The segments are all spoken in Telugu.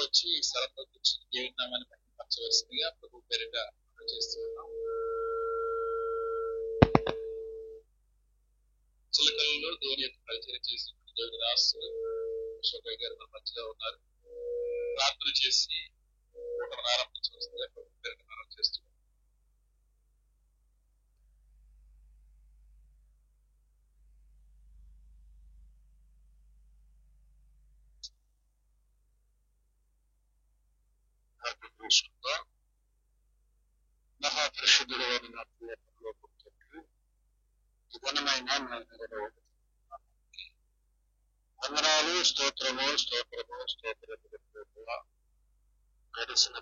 వచ్చి ఈ స్థలంలోకి వచ్చి దేవుని నామాన్ని మహిమపరచవలసిందిగా ప్రభు పేరిట చేస్తున్నాం. చిలకల్లో దేవుని యొక్క పరిచయం చేసి దేవుని దాసులు అశోకయ్య గారు మన మధ్యలో ఉన్నారు. ప్రార్థన చేసి ఆరంభించవలసిందిగా ప్రభు పేరిట మనం చేస్తున్నాం. మహాపరిశుద్ధుడు ఘనమైన వందనాలు, స్తోత్రము స్తోత్రము స్తోత్రము. గడిచిన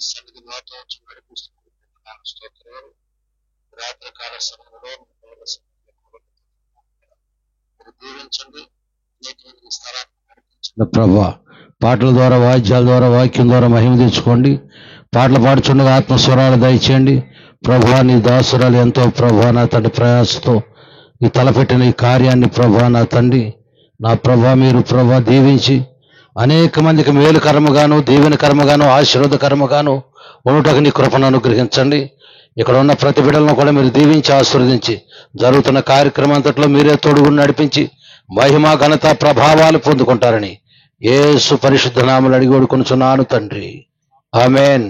సన్నిధి మాతో నడిపిస్తున్న స్తోత్రాలు. రాత్రికాల సమయంలో దీవించండి. ప్రభా, పాటల ద్వారా, వాయిద్యాల ద్వారా, వాక్యం ద్వారా మహిమ తెచ్చుకోండి. పాటలు పాడుచుండగా ఆత్మస్వరాలు దయచేయండి. ప్రభా, నీ దాసురాలు ఎంతో ప్రభా నా తండ్రి ప్రయాసతో ఈ తలపెట్టిన ఈ కార్యాన్ని ప్రభా నా తండ్రి నా ప్రభా మీరు ప్రభా దీవించి అనేక మందికి మేలు కర్మగాను, దీవెన కర్మగాను, ఆశీర్వాద కర్మగాను ఉండుటకు నీ కృపను అనుగ్రహించండి. ఇక్కడ ఉన్న ప్రతి బిడ్డలను కూడా మీరు దీవించి ఆశీర్వదించి జరుగుతున్న కార్యక్రమం అంతట్లో మీరే తోడుగుని నడిపించి మహిమ ఘనత ప్రభావాలు పొందుకుంటారని యేసు పరిశుద్ధ నామములో అడిగి వేడుకొనుచున్నాను తండ్రి, ఆమేన్.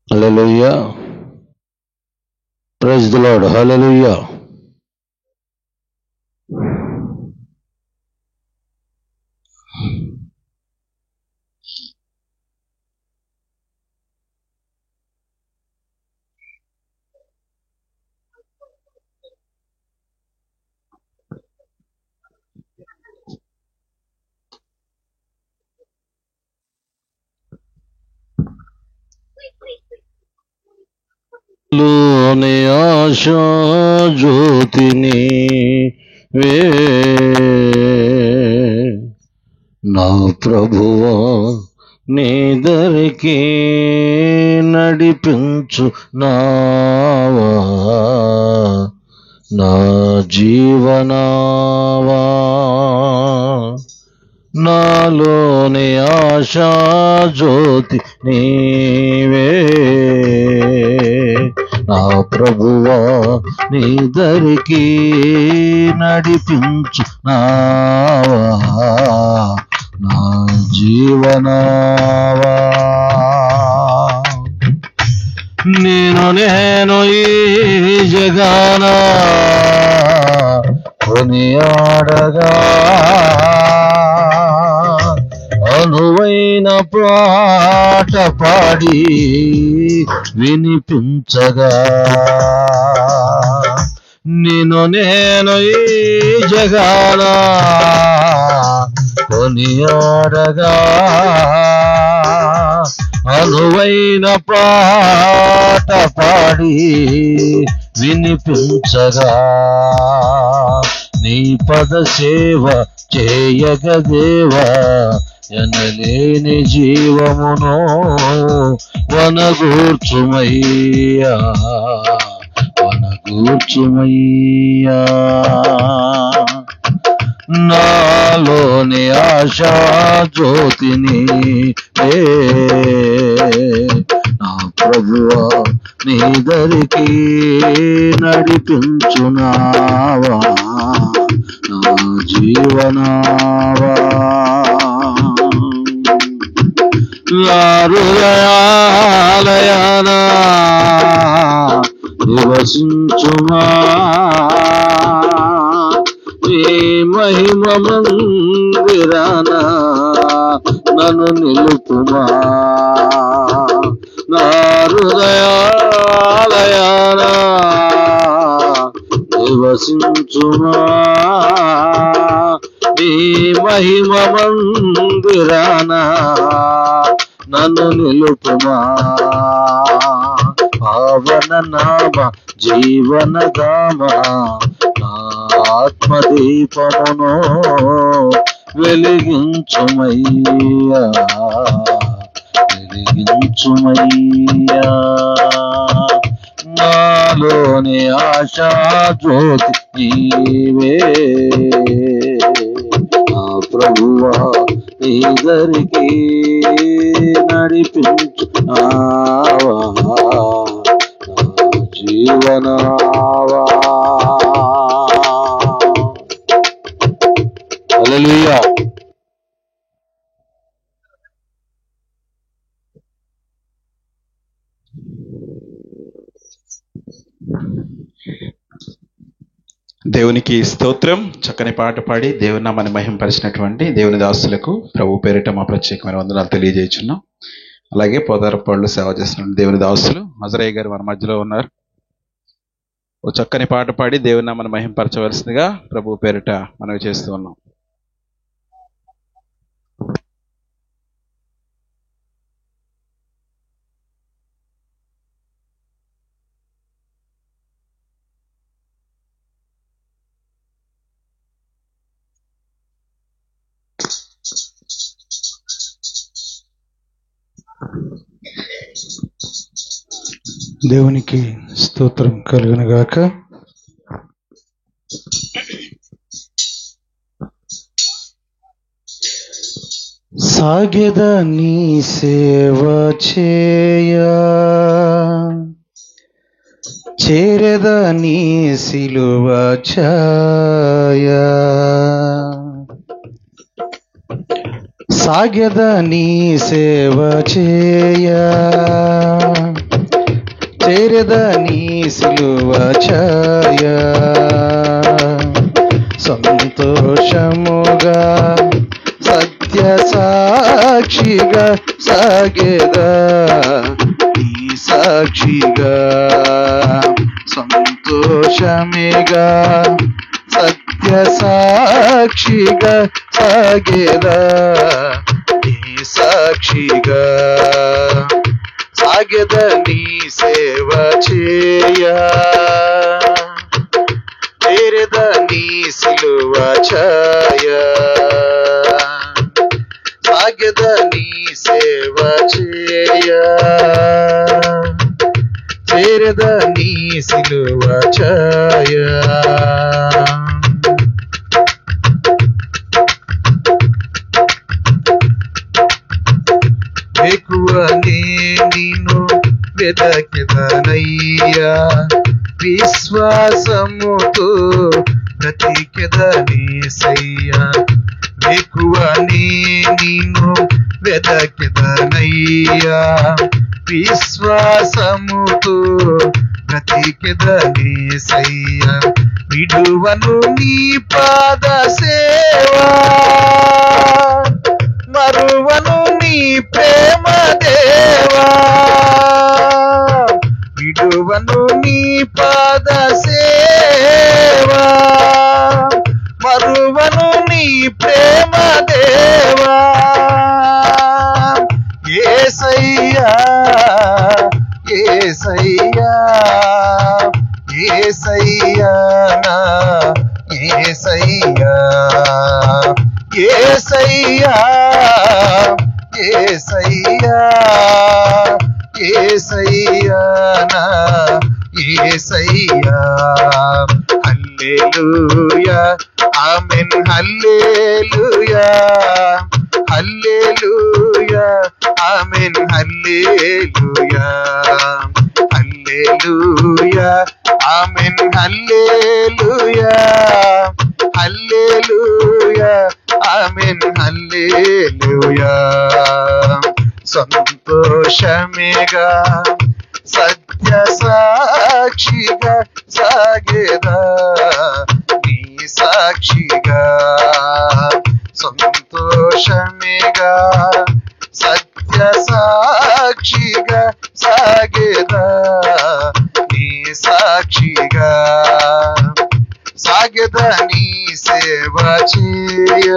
హల్లెలూయా, ప్రైజ్ ది లార్డ్, హల్లెలూయా. లోని ఆశా జ్యోతిని వే నా ప్రభువా నీ దరికి నడిపించు నావా నా జీవనావా. నాలోని ఆశా జ్యోతి నీవే నా ప్రభువా నీ దరికి నడిపించు నావా నా జీవనావా. నేను ఈ జగాన కొనియాడగా అనువైన పాట పాడి వినిపించగా. నేను ఈ జగాన కొనియాడగా అనువైన పాట పాడి వినిపించగా. నీ పద సేవ చేయగదేవా ఎనలేని జీవమును వనగూర్చుమయ్యా వనగూర్చుమయ్యా. నాలోని ఆశా జ్యోతిని నా ప్రభువా నీ దరికి నడిపించునావా నా జీవనావా. హృదయాలయాన నివసించుమా నీ మహిమ మందిరాన నన్ను నిలుపుమా. నా హృదయాలయాన నివసించుమా నీ మహిమ మందిరాన నన్ను నిలుపుమా. పావన నామ జీవన ధామ నా ఆత్మదీపమును వెలిగించుమయ్యా, వెలిగించుమయ్యా. నాలోని ఆశా జ్యోతి నీవే ఆ ప్రభువా, ఇద్దరికి నడిపించునావా నా జీవనావా. హల్లెలూయా. దేవునికి స్తోత్రం. చక్కని పాట పాడి దేవుని నామాన్ని మహిమపరిచినటువంటి దేవుని దాసులకు ప్రభు పేరిట మా ప్రత్యేకమైన వందనాలు తెలియజేస్తున్నాం. అలాగే పోదారపళ్ళు సేవ చేస్తున్న దేవుని దాసులు అజరయ్య గారు మన మధ్యలో ఉన్నారు. ఓ చక్కని పాట పాడి దేవుని నామాన్ని మహిమపరచవలసిందిగా ప్రభు పేరిట మనవి చేస్తూ ఉన్నాం. దేవునికి స్తోత్రం కలుగునుగాక. సాగెద నీ సేవ చేయ, చేరెద నీ సిలువ ఛాయ. సాగెద నీ సేవ చేయ, చేరెద నీ సిలువ ఛాయ. సంతోషముగా సత్య సాక్షిగా సాగెద నీ సాక్షిగా. సంతోషమేగా సత్య సాక్షిగా సాగెద నీ సాక్షిగా. సాగెద నీ సేవ చేయ, చేరెద నీ సిలువ ఛాయ. సాగెద నీ సేవ చేయ, చేరెద నీ సిలువ ఛాయ. ఎక్కువనే నిన్ను వెదకెదనయ్యా, విశ్వాసముతో బ్రతికెదనేసయ్యా. ఎక్కువనే నిన్ను వెదకెదనయ్యా, విశ్వాసముతో బ్రతికెదనేసయ్యా. విడువను నీ పాద సేవా, మరువను నీ ప్రేమ దేవా. విడువను నీ పాద సేవా, మరువను నీ ప్రేమ దేవా. యేసయ్యా యేసయ్యా యేసయ్యా నా యేసయ్యా. యేసయ్యా యేసయ్యా యేసయ్యా నా యేసయ్యా. హల్లెలూయా ఆమేన్ హల్లెలూయా, హల్లెలూయా ఆమేన్ హల్లెలూయా. హల్లెలూయా ఆమేన్ హల్లెలూయా, హల్లెలూయా ఆమేన్ హల్లెలూయా. సంతోషమేగా సత్య సాక్షిగా సాగెద నీ సాక్షిగా. సంతోషమేగా సత్య సాక్షిగా సాగెద నీ సాక్షిగా. సాగెద నీ సేవ చేయ,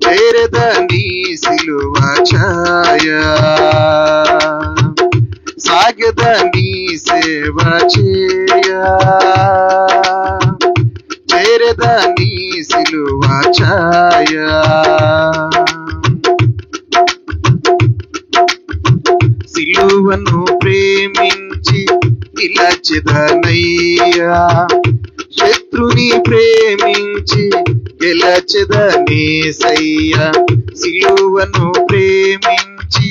చేరెద నీ సిలువ ఛాయ. సాగెద నీ సేవ చేయ, ఛాయ. సిలువను ప్రేమించి నిలచెదనయ్యా, శత్రుని ప్రేమించి గెలచెదనేసయ్యా. సిలువను ప్రేమించి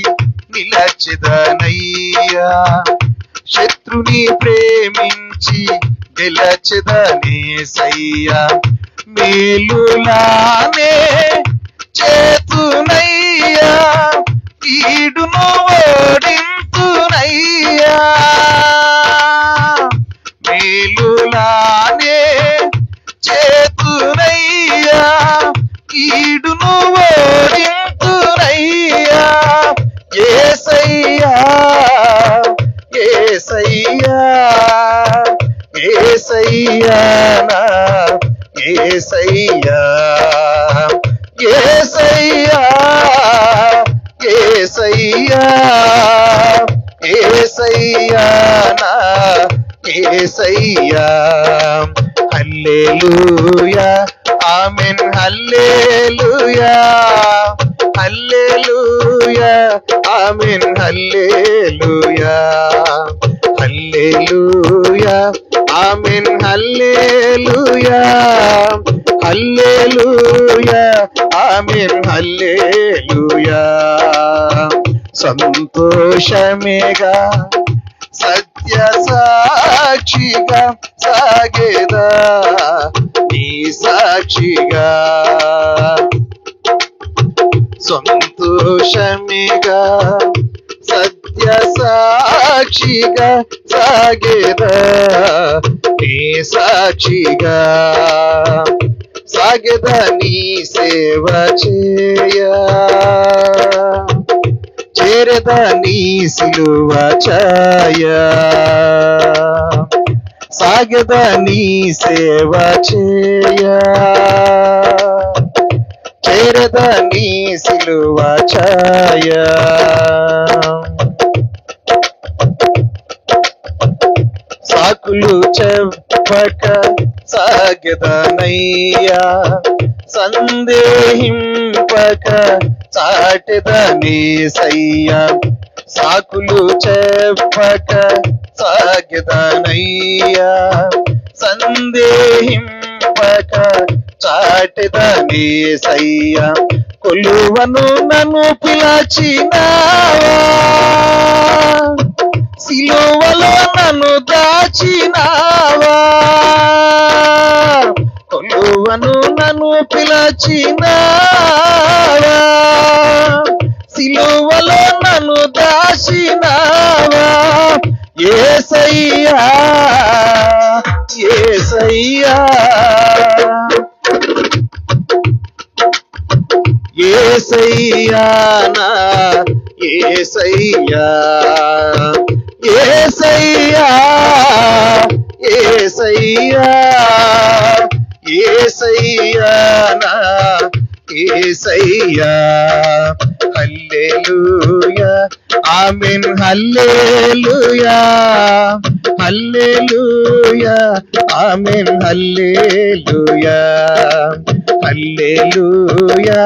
నిలచెదనయ్యా, శత్రుని ప్రేమించి గెలచెదనేసయ్యా. మేలులానే చేతునయ్యా, కీడును ఓడింతునయ్యా. మేలులానే చేతునయ్యా, కీడును ఓడింతునయ్యా. యేసయ్యా యేసయ్యా యేసయ్యా నా యేసయ్యా, యేసయ్యా యేసయ్యా యేసయ్యా నా యేసయ్యా. హల్లెలూయా ఆమేన్, హల్లెలూయా హల్లెలూయా ఆమేన్, హల్లెలూయా హల్లెలూయా ఆమేన్, హల్లెలూయా హల్లెలూయా ఆమేన్, హల్లెలూయా. సంతోషమేగా సత్య సాక్షిగా సాగేదా నీ సాక్షిగా. సంతోషమేగా సత్య సాక్షిగా సాగేదా నీ సాక్షిగా. సాగేదా నీ సేవ చేయ, చేరదా నీ సిలువ ఛాయ. సాగదా నీ సేవ చేయ, చేరదా నీ సిలువ ఛాయ. సాకులు చెప్పక సాగదనయ్యా, సందేహింపక చాటెదనేసయ్యా. సాకులు చెప్పక సాగదనయ్యా, సందేహింపక చాటెదనేసయ్యా. కొలువను నన్ను పిలచినావా, సిలువలో నన్ను దాచినావా. కొలువను నన్ను పిలచినావా, సిలువలో నన్ను దాచినావా. యేసయ్యా యేసయ్యా యేసయ్యా నా యేసయ్యా, యేసయ్యా యేసయ్యా యేసయ్యా నా యేసయ్యా. హల్లెలూయా ఆమేన్, హల్లెలూయా హల్లెలూయా ఆమేన్, హల్లెలూయా హల్లెలూయా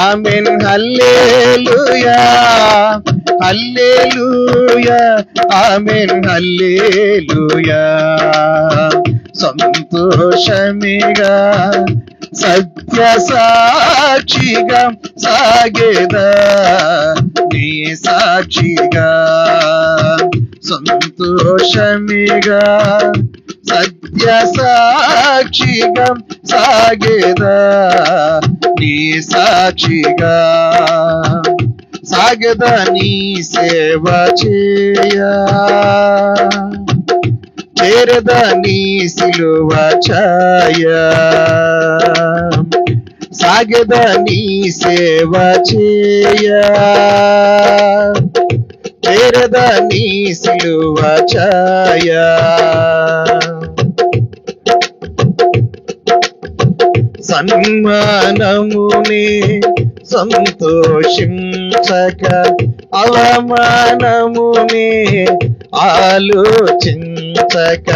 ఆమేన్, హల్లెలూయా హల్లెలూయా ఆమేన్, హల్లెలూయా. సంతోషమేగా సత్య సాక్షిగా సాగేదా నీ సాక్షిగా. సంతోషమేగా సత్య సాక్షిగా సాగేదా నీ సాక్షిగా. సాగదా నీ సేవ చేయ, చేరదా నీ సిలువ ఛాయ. సాగదా నీ సేవ చేయ, చేరదా నీ సిలువ ఛాయ. సన్మానముని సంతోషించక, అవమానముని ఆలోచించక.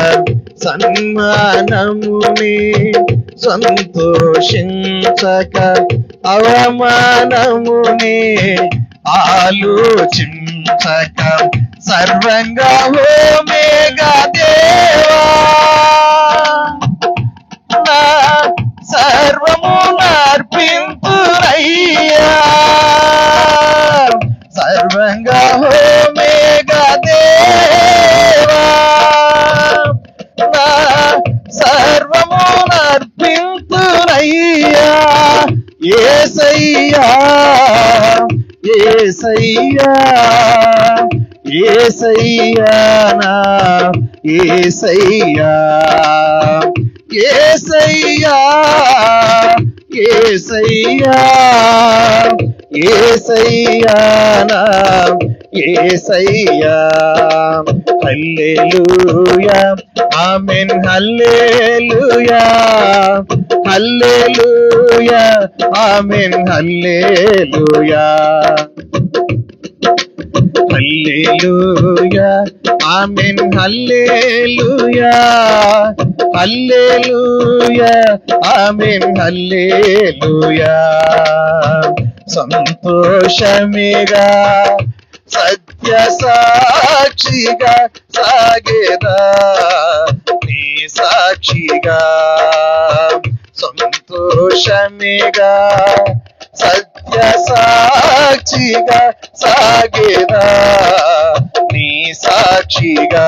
సన్మానముని సంతోషించక అవమానమునే ఆలోచించక సర్వంగా హోమేగా దేవా నా సర్వము నర్పింతురయ్యా సర్వంగా హోమేగా దేవా నా సర్వము నర్పింతురయ్యా యేసయ్యా యేసయ్యా యేసయ్యా నా యేసయ్యా యేసయ్యా యేసయ్యా యేసయ్యా నా యేసయ్యా హల్లెలూయా ఆమేన్ హల్లెలూయా హల్లెలూయా ఆమేన్ హల్లెలూయా హల్లెలూయా ఆమేన్ హల్లెలూయా హల్లెలూయా ఆమేన్ హల్లెలూయా సంతోషమేగా సత్య సాక్షిగా సాగేదా నీ సాక్షిగా సంతోషమేగా సత్య సాక్షిగా సాగేదా నీ సాక్షిగా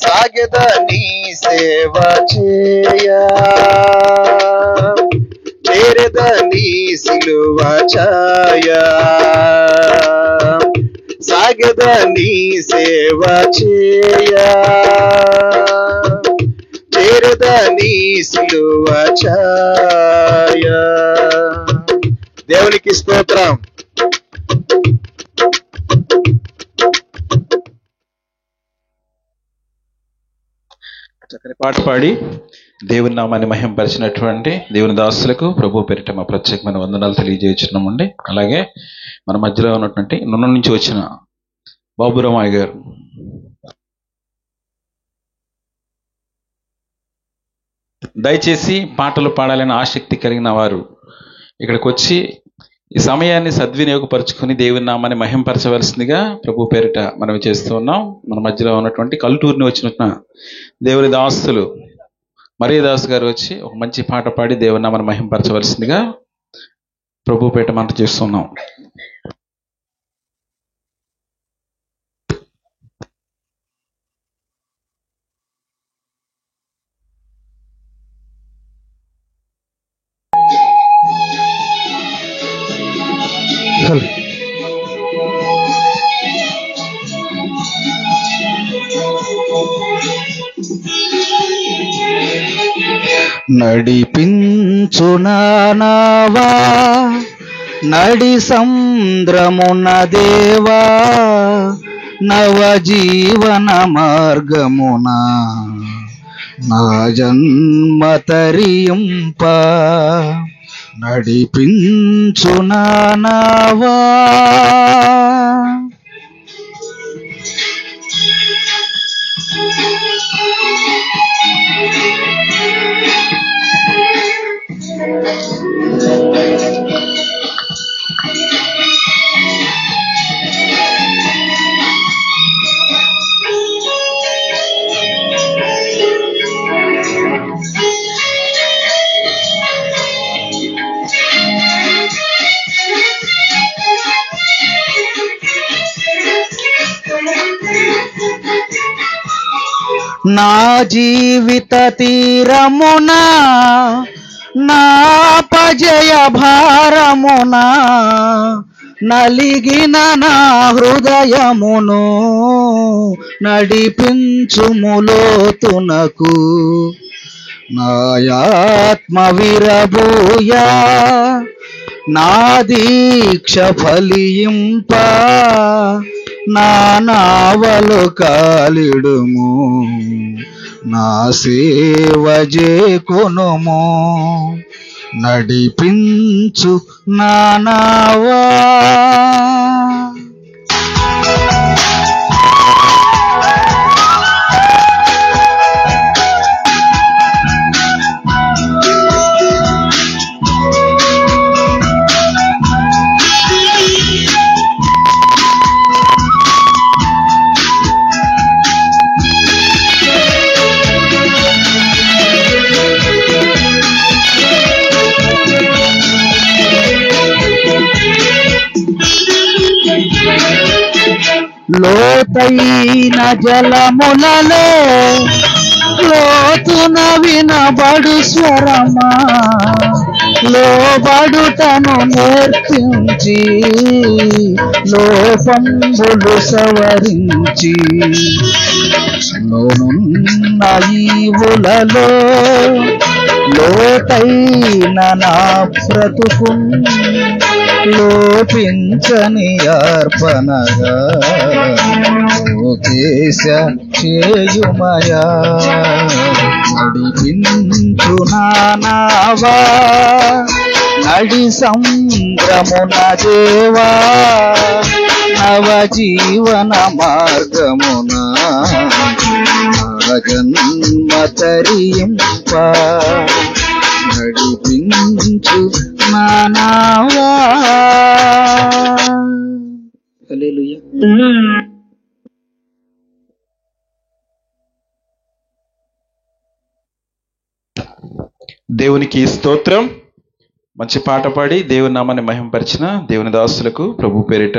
సాగేదా నీ సేవ చేయా చేరదా నీ సిలువ ఛాయా సాగదా నీ సేవ చేయా చేరదా నీ సిలువ ఛాయా దేవునికి స్తోత్రం. చక్కని పాట పాడి దేవుని నామాన్ని మహింపరిచినటువంటి దేవుని దాసులకు ప్రభు పేరిట మా ప్రత్యేకమైన వందనాలు తెలియజేస్తున్నామండి. అలాగే మన మధ్యలో ఉన్నటువంటి నున్న నుంచి వచ్చిన బాబురామయ్య గారు దయచేసి పాటలు పాడాలని ఆసక్తి కలిగిన వారు ఇక్కడికి వచ్చి ఈ సమయాన్ని సద్వినియోగపరుచుకుని దేవుని నామాన్ని మహింపరచవలసిందిగా ప్రభు పేరిట మనం చేస్తూ ఉన్నాం. మన మధ్యలో ఉన్నటువంటి కల్టూరుని వచ్చిన దేవుని దాసులు మరియదాస్ గారు వచ్చి ఒక మంచి పాట పాడి దేవుని నామాన్ని మహింపరచవలసిందిగా ప్రభు పేరిట మనం చేస్తున్నాం. నడిపించు నావా నడి సంద్రమున దేవా నవ జీవన మార్గమున నా జన్మ తరింప నడిపించు నావా నా జీవిత తీరమున నా పజయ భారమున నలిగిన నా హృదయమును నడిపించుములోతునకు నాయాత్మ విరబూయా నా దీక్ష ఫలింప నా నావలు కాలిడుము నా సేవ చేకొనుము నడిపించు నా నావా లోతైన జలములలో లోతున వినబడు స్వరమా, లోబడుటను నేర్పించి లోపంబులు సవరించి లోనున్న ఈవులలో లోతైన నా బ్రతుకు లోపించని అర్పణగా కేశ చేయుమయా. నడిపించు నానావా నడి సంద్రమున దేవా, నవజీవన మార్గమున జన్మ తరింప నడిపించు నానావా. హల్లెలూయా. దేవునికి స్తోత్రం. మంచి పాట పాడి దేవుని నామాన్ని మహిమపరిచిన దేవుని దాసులకు ప్రభు పేరిట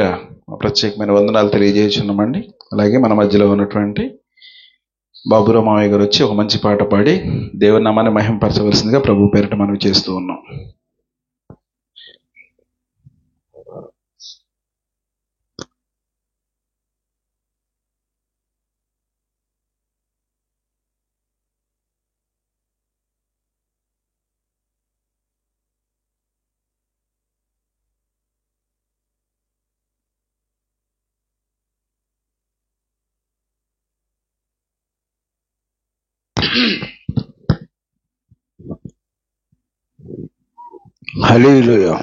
ప్రత్యేకమైన వందనాలు తెలియజేస్తున్నామండి. అలాగే మన మధ్యలో ఉన్నటువంటి బాబురావు మావయ్య గారు వచ్చి ఒక మంచి పాట పాడి దేవుని నామాన్ని మహిమపరచవలసిందిగా ప్రభు పేరిట మనం చేస్తూ ఉన్నాం. హల్లెలూయా.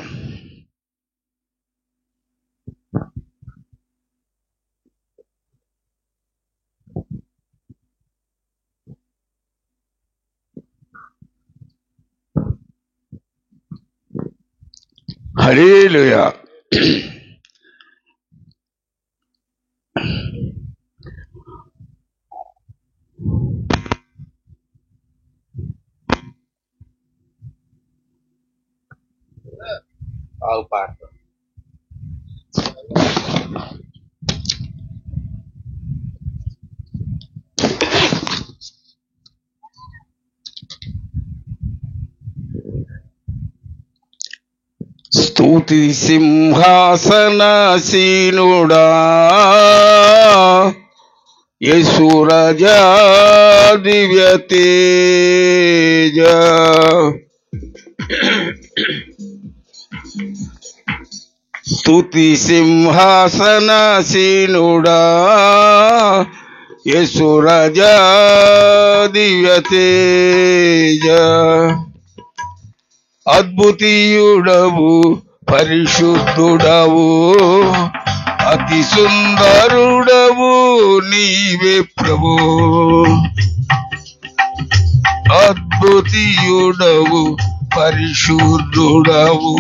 హల్లెలూయా. స్తుతి సింహాసనాసీనుడా యేసు రాజా దివ్య తేజ, స్తుతి సింహాసనాసీనుడా యేసు రాజా దివ్య తేజ, అద్భుతీయుడవు పరిశుద్ధుడవు అతి సుందరుడవు నీవే ప్రభు, అద్భుతీయుడవు పరిశుద్ధుడవు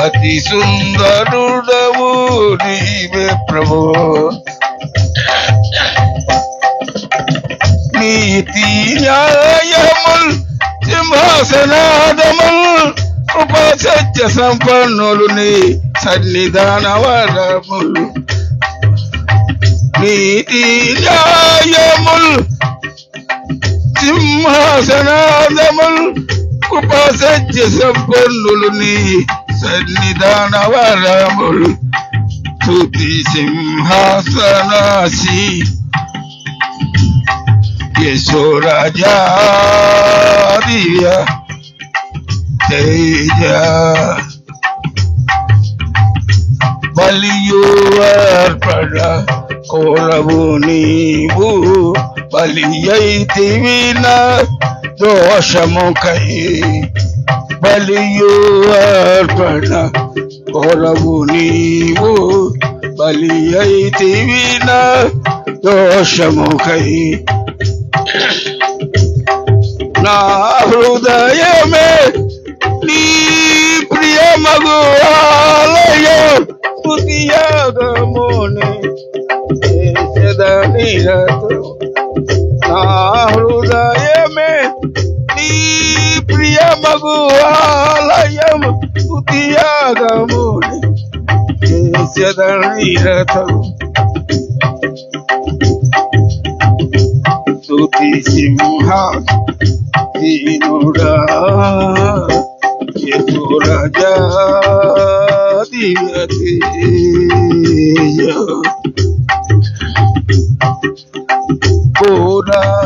అతి సుందరుడవు నీవే ప్రభు, నీతి న్యాయముల్ సింహాసనాదముల్ కృపా సత్య సంపన్నులు నీ సన్నిధాన వరములు, నీతి న్యాయముల్ సింహాసనాదముల్ కృపా సత్య సంపన్నులు నీ సన్నిధాన వరములు, స్తుతి సింహాసనాసి యేసు రాజా దివ్య తేజ, బలియు అర్పణ కోరవు నీవు బలి అయితివి నా దోషముకై, బలియు అర్పణ కోరవు నీవు బలి అయితివి నా దోషముకై, నా హృదయమే నీ ప్రియమగు ఆలయం స్తుతియాగమునే చేసేదనిరతు, నా హృదయమే నీ ప్రియమగు ఆలయం స్తుతియాగమునే చేసేదనిరతు, స్తుతి సింహాసీనుడా యేసు రాజా దివ్యతేజ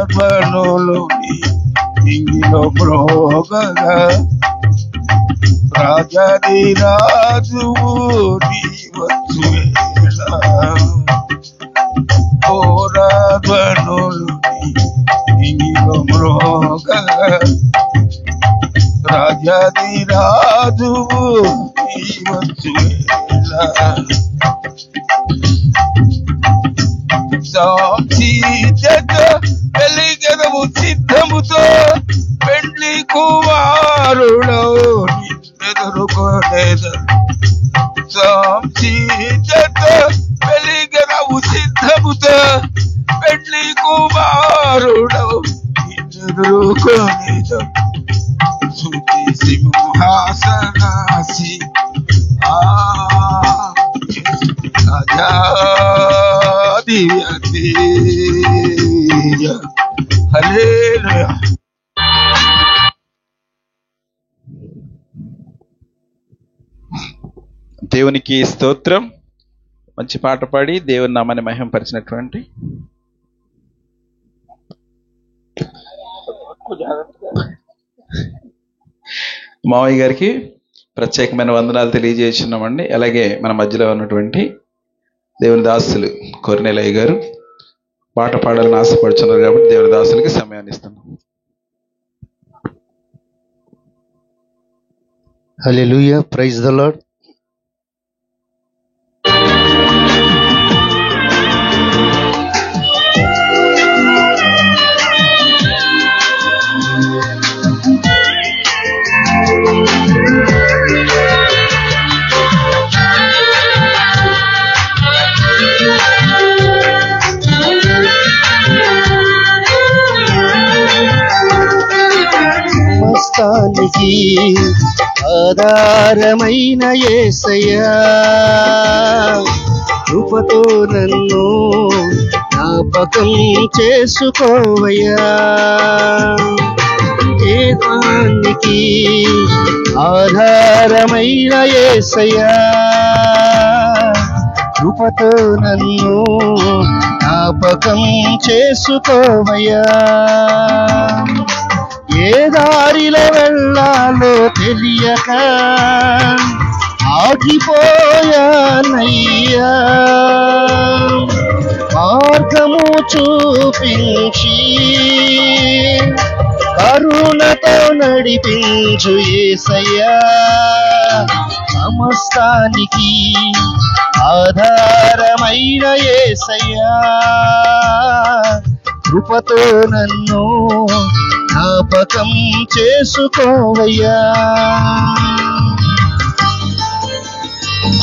పూర్ణలోని ఇంగిలో బ్రోగగా రాజాది రాజువు నీవచ్చు పూర్ణలోని ఇంగిలో బ్రోగగా రాజాది రాజువు నీవచ్చు సాక్షిత వెలిగెదవు సిద్ధముతో పెండ్లి కుమారుడవు నిన్నెదురుకోలేదు సాక్షిత వెలిగెదవు సిద్ధముతో పెండ్లి కుమారుడవు నిన్నెదురుకోలేదు స్తుతి సింహాసనాసి రాజా దివ్యతేజ హల్లెలూయా. దేవునికి స్తోత్రం. మంచి పాట పాడి దేవుని నామాన్ని మహిమపరిచినటువంటి మావయ్య గారికి ప్రత్యేకమైన వందనాలు తెలియజేస్తున్నామండి. అలాగే మన మధ్యలో ఉన్నటువంటి దేవుని దాసులు కొర్నేలయ్య గారు పాట పాడాలని ఆశపడుతున్నారు కాబట్టి దేవుని దాసులకి సమయాన్ని ఇస్తున్నాం. హల్లెలూయా, ప్రైజ్ ద లార్డ్. సమస్తానికి ఆధారమైన యేసయ్యా కృపతో నన్ను జ్ఞాపకం చేసుకోవయ్యా ఏదానికి ఆధారమైన యేసయ్యా కృపతో నన్ను జ్ఞాపకం చేసుకోవయ్యా ఏ దారిలో వెళ్ళాలో తెలియక ఆగిపోయానయ్యా మార్గము చూపించి కరుణతో నడిపించు యేసయ్యా సమస్తానికి ఆధారమైన యేసయ్యా కృపతో నన్ను జ్ఞాపకం చేసుకోవయ్యా.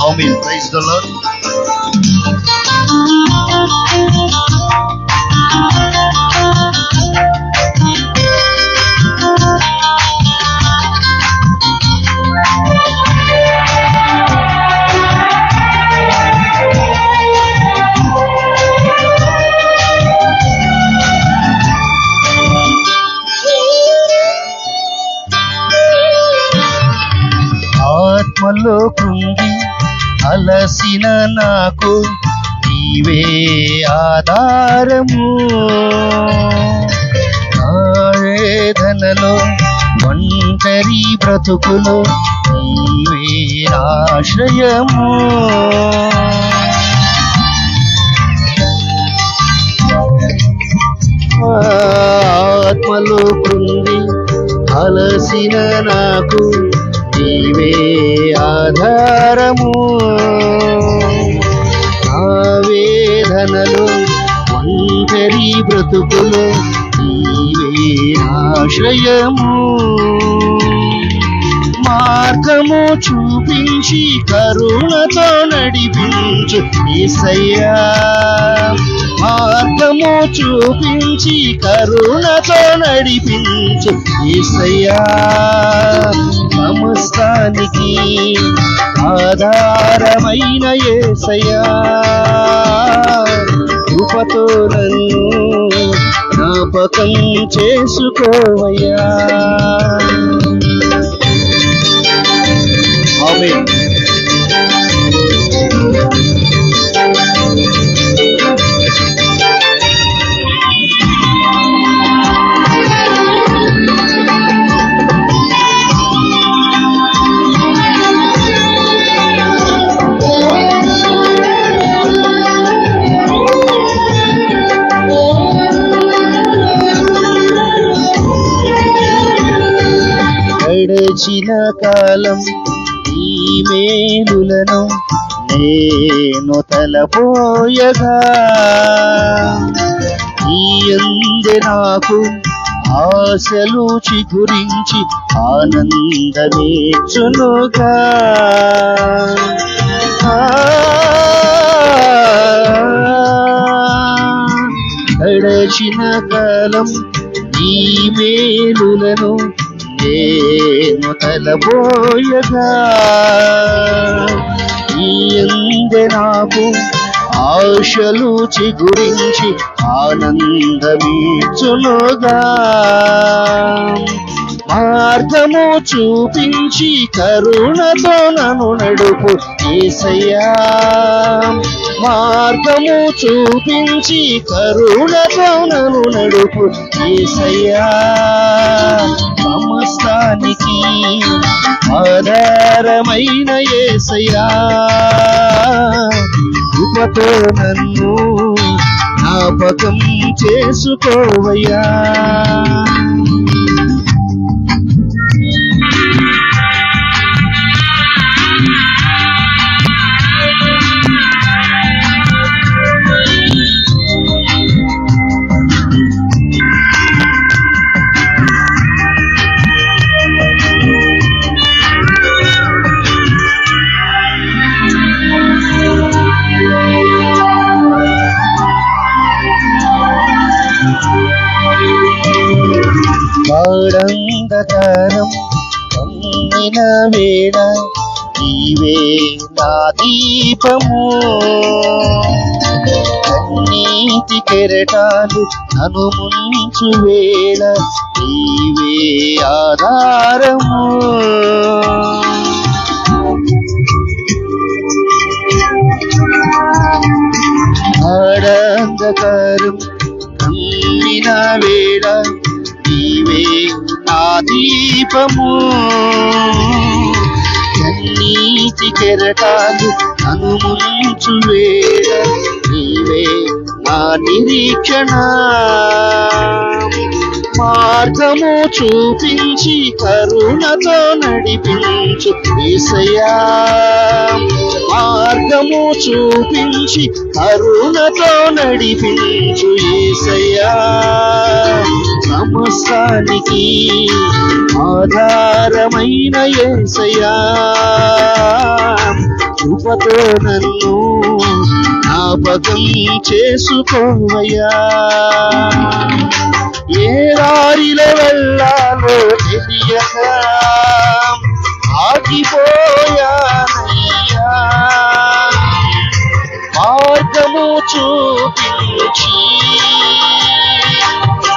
ఆమేన్. Praise the Lord. ఆత్మలో కృంగి అలసిన నాకు నీవే ఆధారము ఆవేదనలో ఒంటరి బ్రతుకులో నీవే ఆశ్రయము ఆత్మలో కృంగి అలసిన నాకు నీవే ఆధారము ఆవేదనలో ఒంటరి బ్రతుకులో నీవే ఆశ్రయము మార్గము చూపించి కరుణతో నడిపించు యేసయ్యా మార్గము చూపించి కరుణతో నడిపించు యేసయ్యా సమస్తానికి ఆధారమైన యేసయ్యా కృపతో నన్ను జ్ఞాపకం చేసుకోవయ్యా. ఆమేన్. గడచిన కాలం ఈ మేలులను నేను తలపోయగా, ఈ యందే నాకు ఆశలు చిగురించి ఆనందమేచునుగా. గడచిన కాలం ఈ మేలులను నేను తలపోయగా, ఈ యందే నాకు ఆశలు చిగురించి ఆనందమీచునుగా. మార్గము చూపించి కరుణతో నన్ను నడుపు యేసయ్యా. మార్గము చూపించి కరుణతో నన్ను నడుపు యేసయ్యా. సమస్తానికి ఆధారమైన యేసయ్యా, కృపతో నన్ను జ్ఞాపకం చేసుకోవయ్యా. గాఢంధకారం కమ్మిన వేళ నీవే నా దీపము, కన్నీటి కెరటాలు నన్ను ముంచు వేళ నీవే ఆధారము. గాఢంధకారం కమ్మిన వేళ నీవే నా దీపము, కన్నీటి కెరటాలు నన్ను ముంచు వేళ నీవే నా నిరీక్షణ. మార్గము చూపించి కరుణతో నడిపించు యేసయ్యా. మార్గము చూపించి కరుణతో నడిపించు యేసయ్యా. సమస్తానికి ఆధారమైన యేసయ్యా, కృపతో నన్ను జ్ఞాపకం చేసుకోవయ్యా. ఏ దారిలో వెళ్ళాలో తెలియక ఆగిపోయానయ్యా. మార్గము చూపించి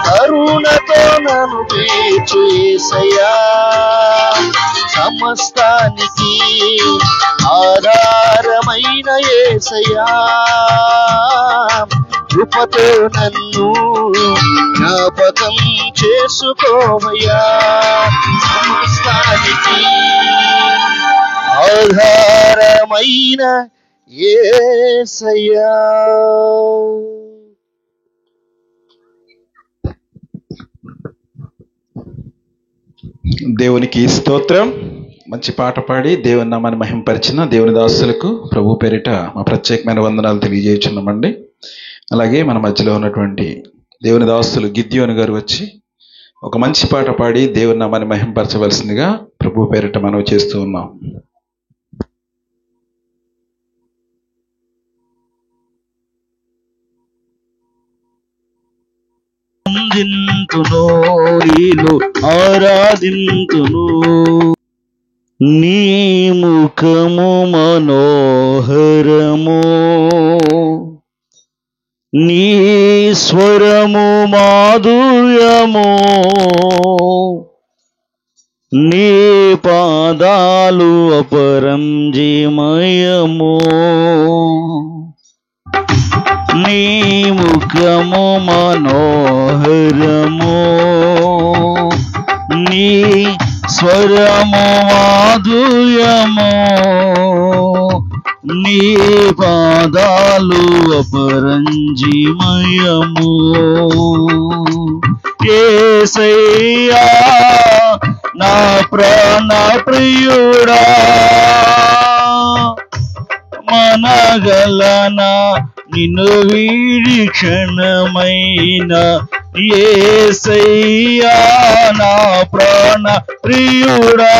కరుణతో నన్ను పేర్చు యేసయ్యా. సమస్తానికి ఆధారమైన యేసయ్యా, కృపతో నన్ను జ్ఞాపకం చేసుకోవయ్యా. సమస్తానికి ఆధారమైన యేసయ్యా. దేవునికి స్తోత్రం. మంచి పాట పాడి దేవుని నామాన్ని మహింపరిచిన దేవుని దాసులకు ప్రభు పేరిట మా ప్రత్యేకమైన వందనాలు తెలియజేస్తున్నామండి. అలాగే మన మధ్యలో ఉన్నటువంటి దేవుని దాసులు గిద్యోను గారు వచ్చి ఒక మంచి పాట పాడి దేవుని నామాన్ని మహింపరచవలసిందిగా ప్రభు పేరిట మనవి చేస్తూ ఉన్నాం. ఆరాధింతును నీ ముఖము మనోహరము, నీ స్వరము మాధుర్యము, నీ పాదాలు అపరంజిమయము, నీ ముఖము మనోహరము, నీ స్వరము మాధుర్యము, నీ పాదాలు అపరంజిమయము. యేసయ్యా నా ప్రాణ ప్రియుడా, మనగలనా నిన్ను వీడి క్షణమైన. యేసయ్యా నా ప్రాణ ప్రియుడా,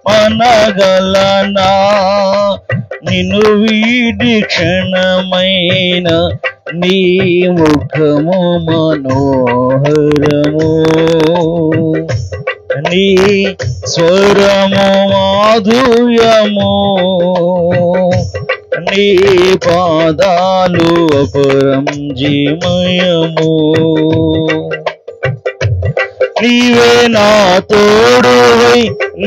మనగలనా నిన్ను వీడి క్షణమైన. నీ ముఖము మనోహరము, నీ స్వరము మాధుర్యము, నీ పాదాలు అపరంజిమయము. నీవే నా తోడువై,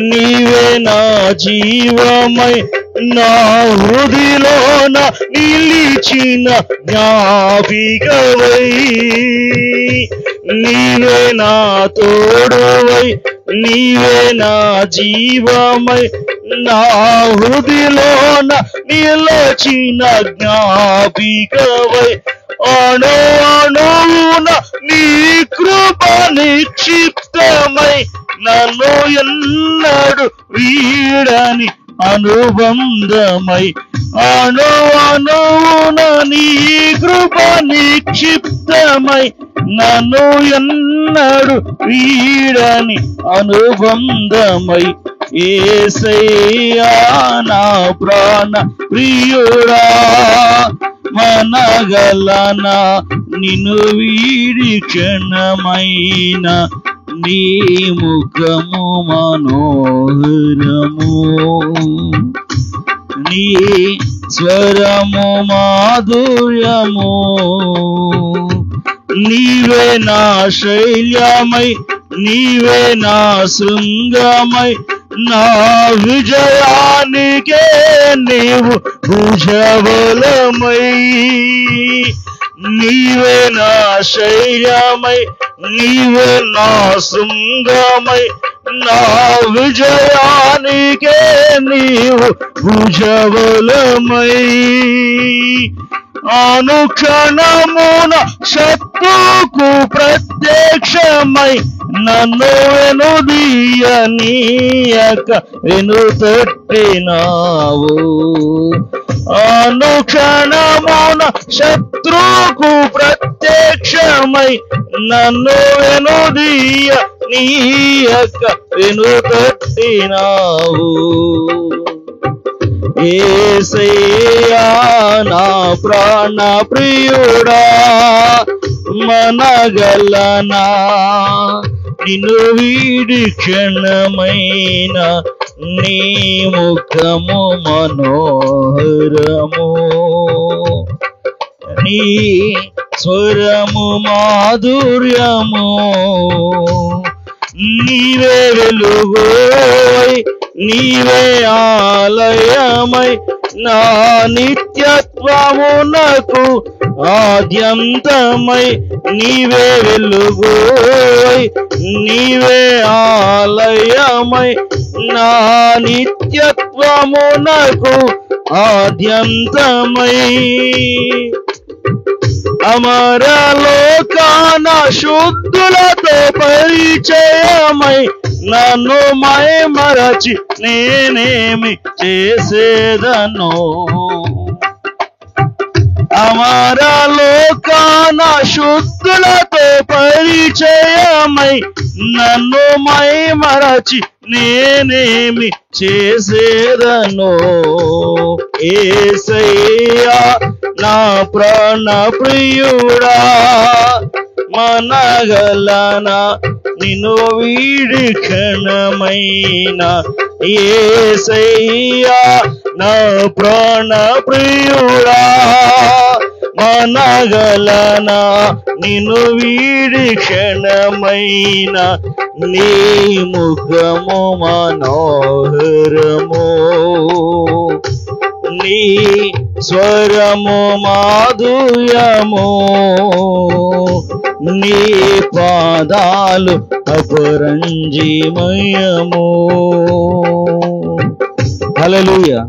నీవే నా జీవమై, నా హృదిలోన నిలిచిన జ్ఞాపికవై. నీవే నా తోడువై, నీవే నా జీవమై, నా హృదిలోన నిలచిన జ్ఞాపికవై. అణు అణువున నీ కృప నిక్షిప్తమై, నన్ను ఎన్నడు వీడని అనుబంధమై. అణు అణువున నీ కృప నిక్షిప్తమై, నన్ను ఎన్నడు వీడని అనుబంధమై. యేసయ్యా నా ప్రాణ ప్రియుడా, మనగలనా నిన్ను వీడి క్షణమైన. నీ ముఖము మనోహరము, నీ స్వరము మాధుర్యము, నీవే నా శైల్యమై, నీవే నా శృంగమై, నా విజయానికే నీవు భుజబలమై. నీవే నా శైల్యమై, నీవే నా శృంగమై, నా విజయానికే నీవు భుజబలమై. అనుక్షణమున శత్రుకు ప్రత్యక్షమై, నన్ను వెనుదీయనీయక వెనుతట్టినావు. అనుక్షణమున శత్రుకు ప్రత్యక్షమై, నన్ను వెనుదీయనీయక వెనుతట్టినావు. యేసయ్యా నా ప్రాణ ప్రియుడా, మనగలనా నిన్ను వీడి క్షణమైన. నీ ముఖము మనోహరము, నీ స్వరము మాధుర్యము, నీవే వెలుగోయ్, నీవే ఆలయమై, నా నిత్యత్వమునకు ఆద్యంతమై. నీవే వెలుగోయ్, నీవే ఆలయమై, నా నిత్యత్వమునకు ఆద్యంతమై. అమరలోకాన శుద్ధులతో పరిచయమై, నన్ను మైమరచి నేనేమి చేసేదను. అమరలోకాన శుద్ధులతో పరిచయమై, నన్ను మైమరచి నేనేమి చేసేదను. యేసయ్యా నా ప్రాణ ప్రియుడా, మనగలనా నిన్ను వీడి క్షణమైన. యేసయ్యా నా ప్రాణ ప్రియుడా, మనగలనా నిన్ను వీడి క్షణమైన నీ ముఖము మనోహరము నీ స్వరము మాధుర్యము నీ పాదాలు అపరంజిమయము. హల్లెలూయా.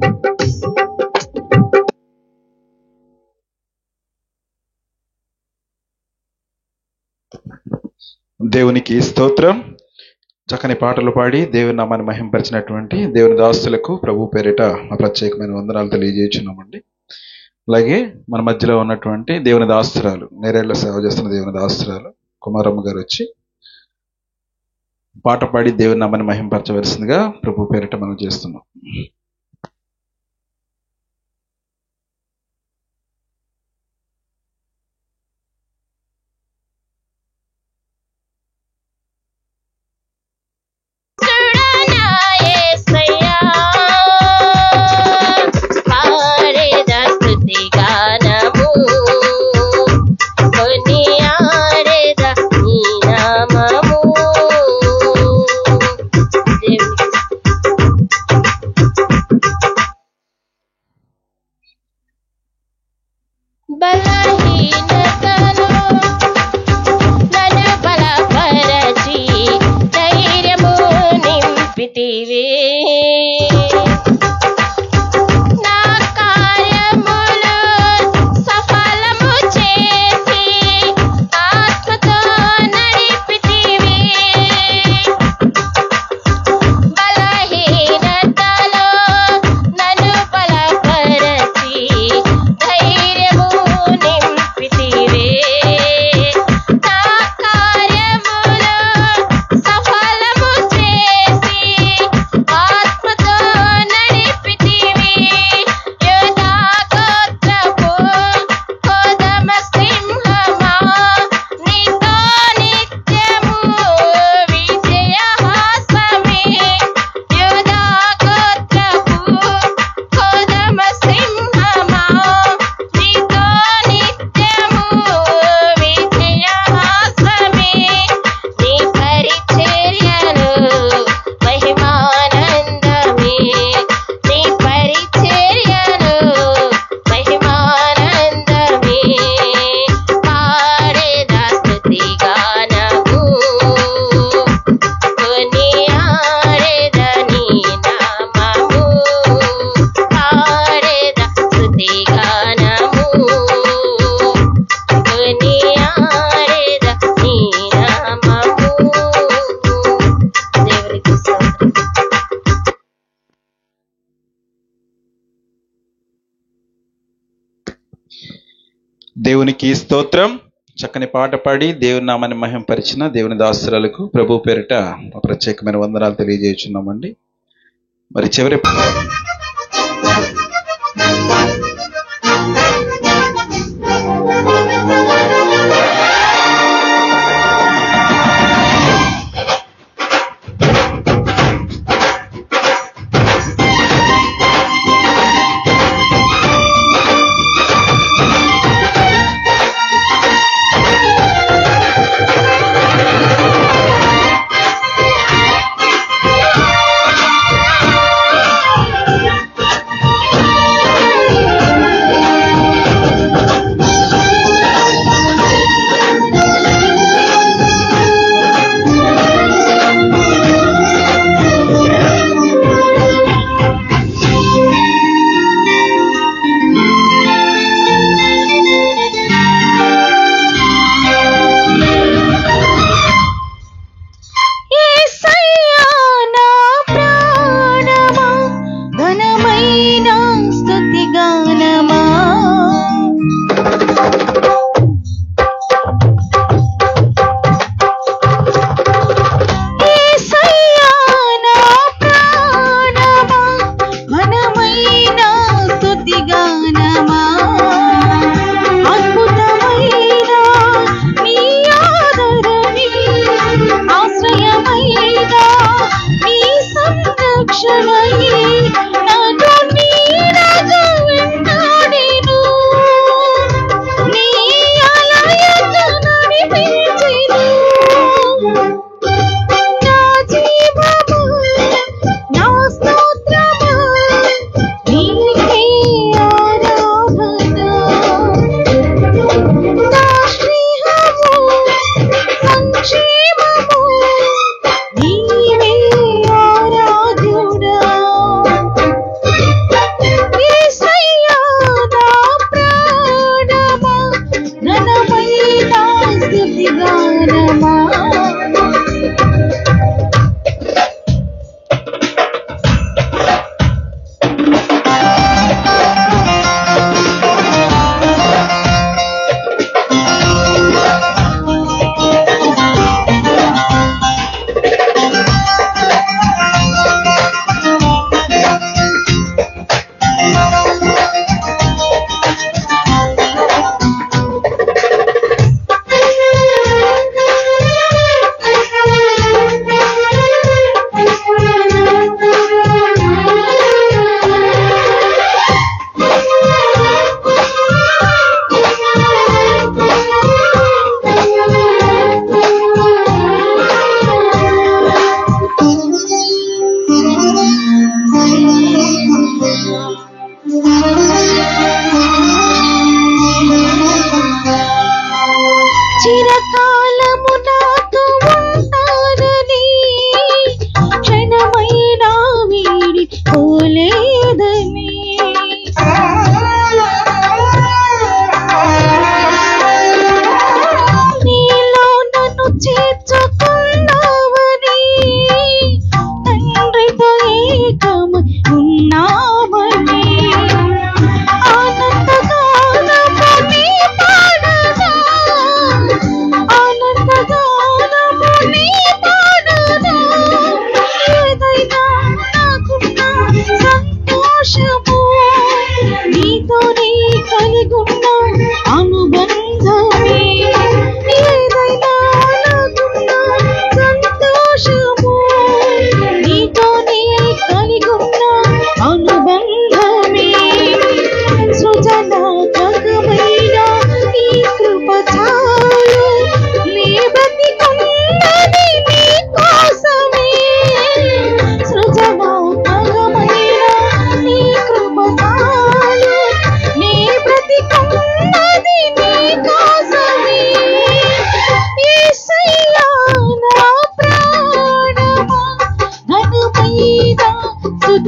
దేవునికి స్తోత్రం. చక్కని పాటలు పాడి దేవుని నామాన్ని మహింపరిచినటువంటి దేవుని దాసులకు ప్రభు పేరిట మా ప్రత్యేకమైన వందనాలు తెలియజేస్తున్నామండి. అలాగే మన మధ్యలో ఉన్నటువంటి దేవుని దాస్తురాలు, నేరేళ్ల సేవ చేస్తున్న దేవుని దాస్తురాలు కుమారమ్మ గారు వచ్చి పాట పాడి దేవుని నామాన్ని మహింపరచవలసిందిగా ప్రభు పేరిట మనం చేస్తున్నాం. దేవునికి స్తోత్రం. చక్కని పాట పాడి దేవుని నామాన్ని మహింపరిచిన దేవుని దాసురాలకు ప్రభు పేరిట ప్రత్యేకమైన వందనాలు తెలియజేస్తున్నామండి. మరి చివరి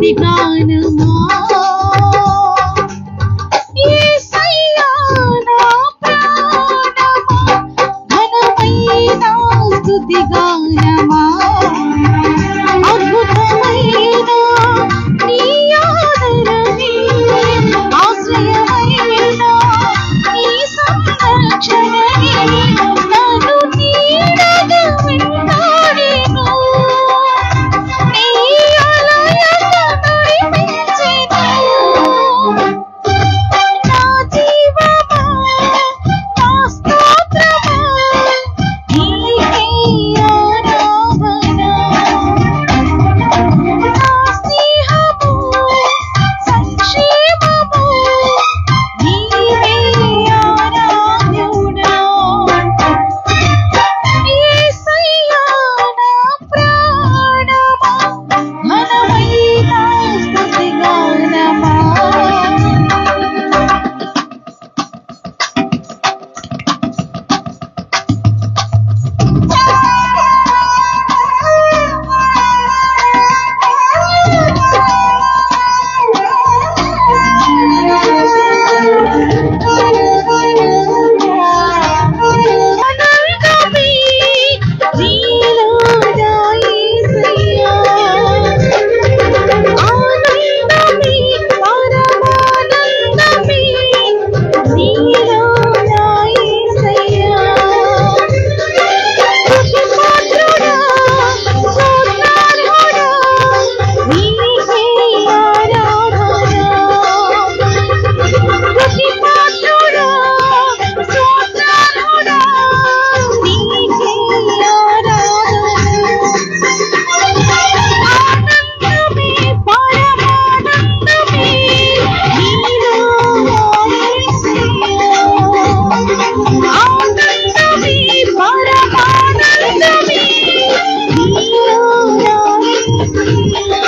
స్తుతి గానమా యేసయ్యా నా ప్రాణమా ఘనమైన స్తుతి గానమా అద్భుతమైన నీ ఆదరణే ఆశ్రయమైన నీ సంరక్షణే నన్ను నీడగా వెంటాడెను నీ ఆలయంలో నడిపించెను నా జీవమా నా స్తోత్రమా నీకే ఆరాధన నా స్నేహము సంక్షేమము నీవే ఆరాధ్యుడా యేసయ్యా నా ప్రాణమా ఘనమైన స్తుతి గానమా ఆనందమే నీలో నా యేసయ్యా ఆనందమే పరమానందమే నీలో నా యేసయ్యా స్తుతిపాత్రుడా స్తోత్రార్హుడా నీకే ఆరాధన స్తుతిపాత్రుడా స్తోత్రార్హుడా నీకే ఆరాధన ఆనందమే పరమానందమే నీలో నా యేసయ్యా ఆనందమే పరమానందమే నీలో నా యేసయ్యా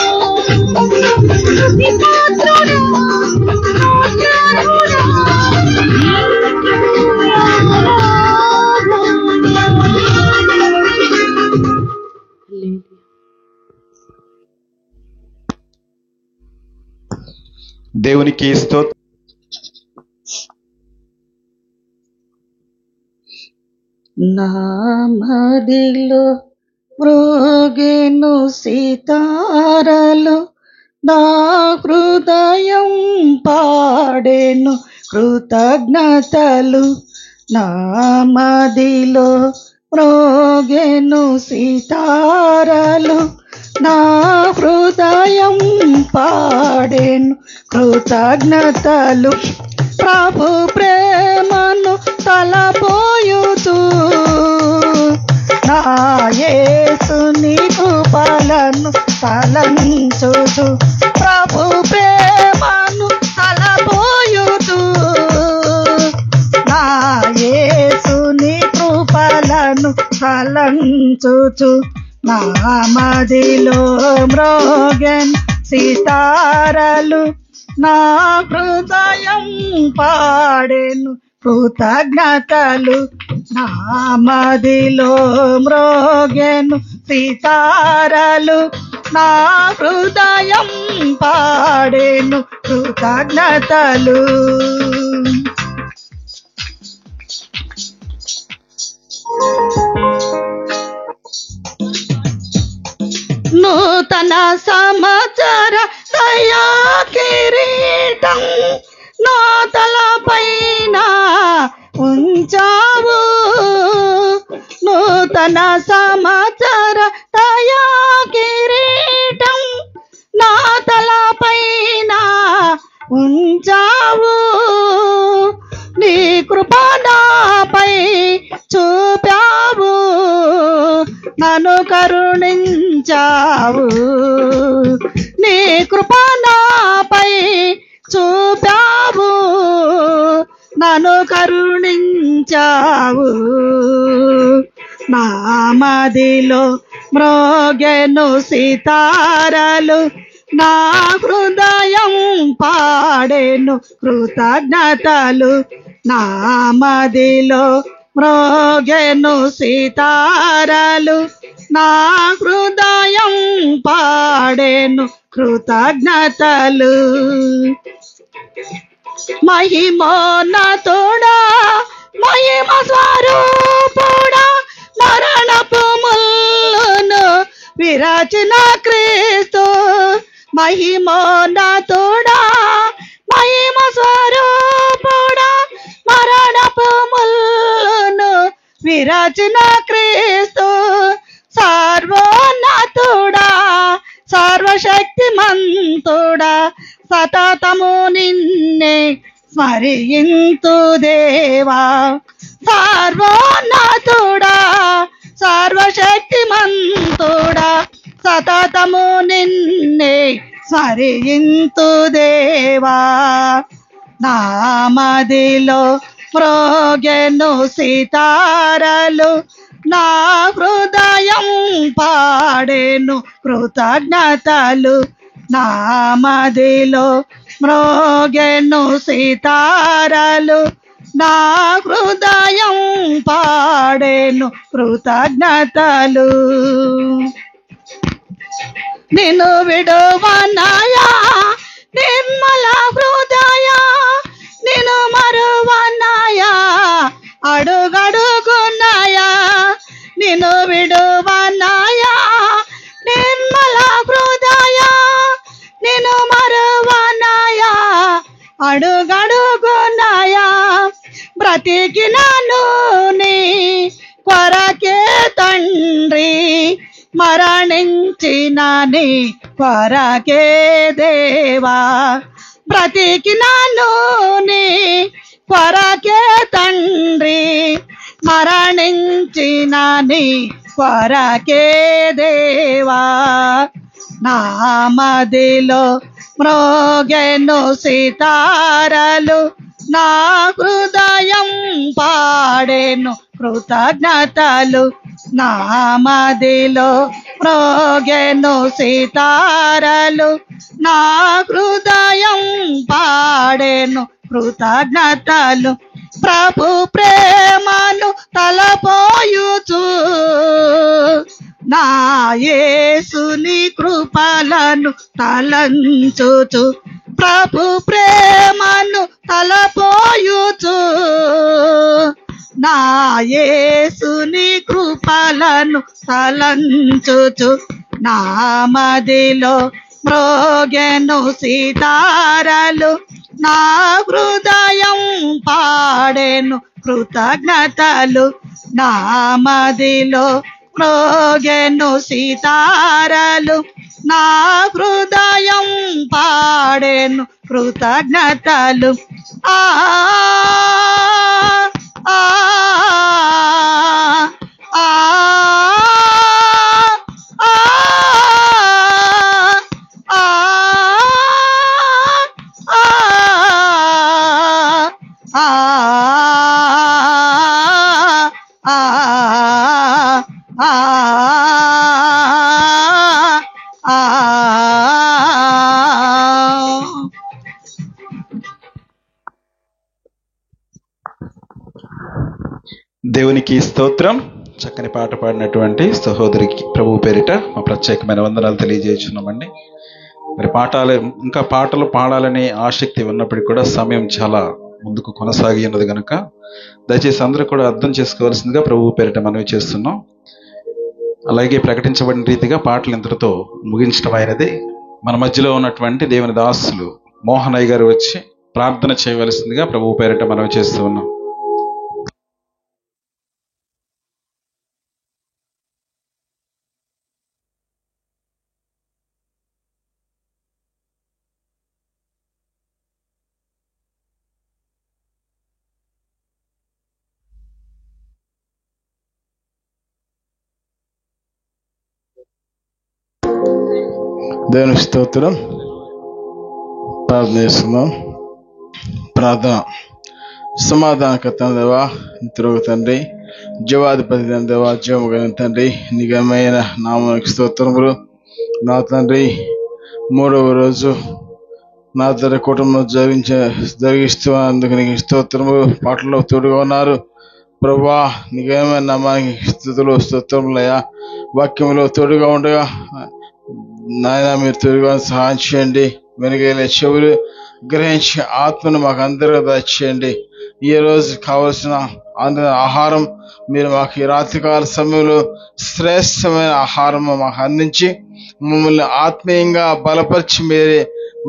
స్తుతిపాత్రుడా స్తోత్రార్హుడా దేవునికి స్తోత్రం. నా మదిలో మ్రోగెను సితారలు నా హృదయం పాడెను కృతజ్ఞతలు నా మదిలో మ్రోగెను సితారలు నా హృదయం పాడెను కృతజ్ఞతలు ప్రభు ప్రేమను తలపోయుతూ నా యేసుని కృపలను తలంచుతూ ప్రభు ప్రేమను తలపోయుతూ నా యేసుని కృపలను తలంచుతూ నా మదిలో మ్రోగెన్ సితారలు నా హృదయం పాడెను కృతజ్ఞతలు నా మదిలో మ్రోగెను సితారలు నా హృదయం పాడెను కృతజ్ఞతలు నూతన సమాచార దయా కిరీటం నా తలపైన ఉంచావు నూతన సమాచార దయా కిరీటం నా తలపైన ఉంచావు నీ కృప నాపై చూపావు నన్ను కరుణించావు నీ కృప నాపై చూపావు నన్ను కరుణించావు నా మదిలో మ్రోగెను సితారలు నా హృదయం పాడెను కృతజ్ఞతలు నా మదిలో మ్రోగెను సితారలు నా హృదయం పాడెను కృతజ్ఞతలు. మహిమోన్నతుడా మహిమ స్వరూపుడా మరణపు ముల్లును విరచిన క్రీస్తు. మహిమోన్నతుడా మహిమ స్వరూపుడా మరణపు ముల్లును విరచిన క్రీస్తు. సర్వోన్నతుడా సర్వశక్తిమంతుడా సతతము నిన్నే స్మరింతు దేవా. సర్వోన్నతుడా సర్వశక్తిమంతుడా సతతము నిన్నే స్మరింతు దేవా. నామదిలో మ్రోగెను సితారలు నా హృదయం పాడెను కృతజ్ఞతలు. నామదిలో మ్రోగెను సితారలు నా హృదయం పాడెను కృతజ్ఞతలు. నిన్ను విడువనయా నిర్మల హృదయ నిన్ను మరువనయా అడుగడుగునయా. నిన్ను విడువనయా నిర్మల హృదయ నిన్ను మరువనయా అడుగడుగునయా. బ్రతికినను నీ కొరకే తండ్రి మరణించిన నీ కొరకే దేవా. బ్రతికినను నీ కొరకే తండ్రి మరణించిన నీ కొరకే దేవా. నామదిలో మ్రోగెను సితారలు నా హృదయం పాడెను కృతజ్ఞతలు. నామదిలో మ్రోగెను సితారలు నా హృదయం పాడెను కృతజ్ఞతలు. ప్రభు ప్రేమను తలపోయుచు నా యేసుని కృపలను తలంచుచు. ప్రభు ప్రేమను తలపోయుచు నా యేసుని కృపలను తలంచుచు. నామదిలో మ్రోగెను సితారలు నా హృదయం పాడెను కృతజ్ఞతలు. నామదిలో మ్రోగెను సితారలు నా హృదయం పాడెను కృతజ్ఞతలు. ఆ ఆ ఆ దేవునికి స్తోత్రం. చక్కని పాట పాడినటువంటి సహోదరికి ప్రభు పేరిట మా ప్రత్యేకమైన వందనాలు తెలియజేస్తున్నామండి. మరి ఇంకా పాటలు పాడాలనే ఆసక్తి ఉన్నప్పటికీ కూడా సమయం చాలా ముందుకు కొనసాగి ఉన్నది కనుక దయచేసి అందరూ కూడా అర్థం చేసుకోవాల్సిందిగా ప్రభు పేరిట మనవి చేస్తున్నాం. అలాగే ప్రకటించబడిన రీతిగా పాటలు ఇంతటితో ముగించడం అయినది. మన మధ్యలో ఉన్నటువంటి దేవుని దాసులు మోహనయ్య గారు వచ్చి ప్రార్థన చేయవలసిందిగా ప్రభు పేరిట మనవి చేస్తూ ఉన్నాం. దేవుని స్తోత్రం. ప్రార్థన చేస్తున్నాం. ప్రార్థన. సమాధానకర్త దేవా, నిత్యుడగు తండ్రి, జీవాధిపతి దేవా, జీవము కలిగిన తండ్రి, నిఘమైన నామానికి స్తోత్రములు. నా తండ్రి, 3వ రోజు నా తండ్రి కుటుంబం జరిగిస్తున్నందుకు నీకు స్తోత్రములు. పాటల్లో తోడుగా ఉన్నారు ప్రభువా. నిఘమైన నామానికి స్తుతులు స్తోత్రములయ్యా. వాక్యంలో తోడుగా ఉండగా నాయన మీరు తిరిగి సహాయం చేయండి. వెనుకలే చెవులు గ్రహించి ఆత్మను మాకు అందరిగా దయచేయండి. ఈ రోజు కావలసిన ఆహారం మీరు మాకు ఈ రాత్రికాల సమయంలో శ్రేష్టమైన ఆహారం మాకు అందించి మమ్మల్ని ఆత్మీయంగా బలపరిచి మీరే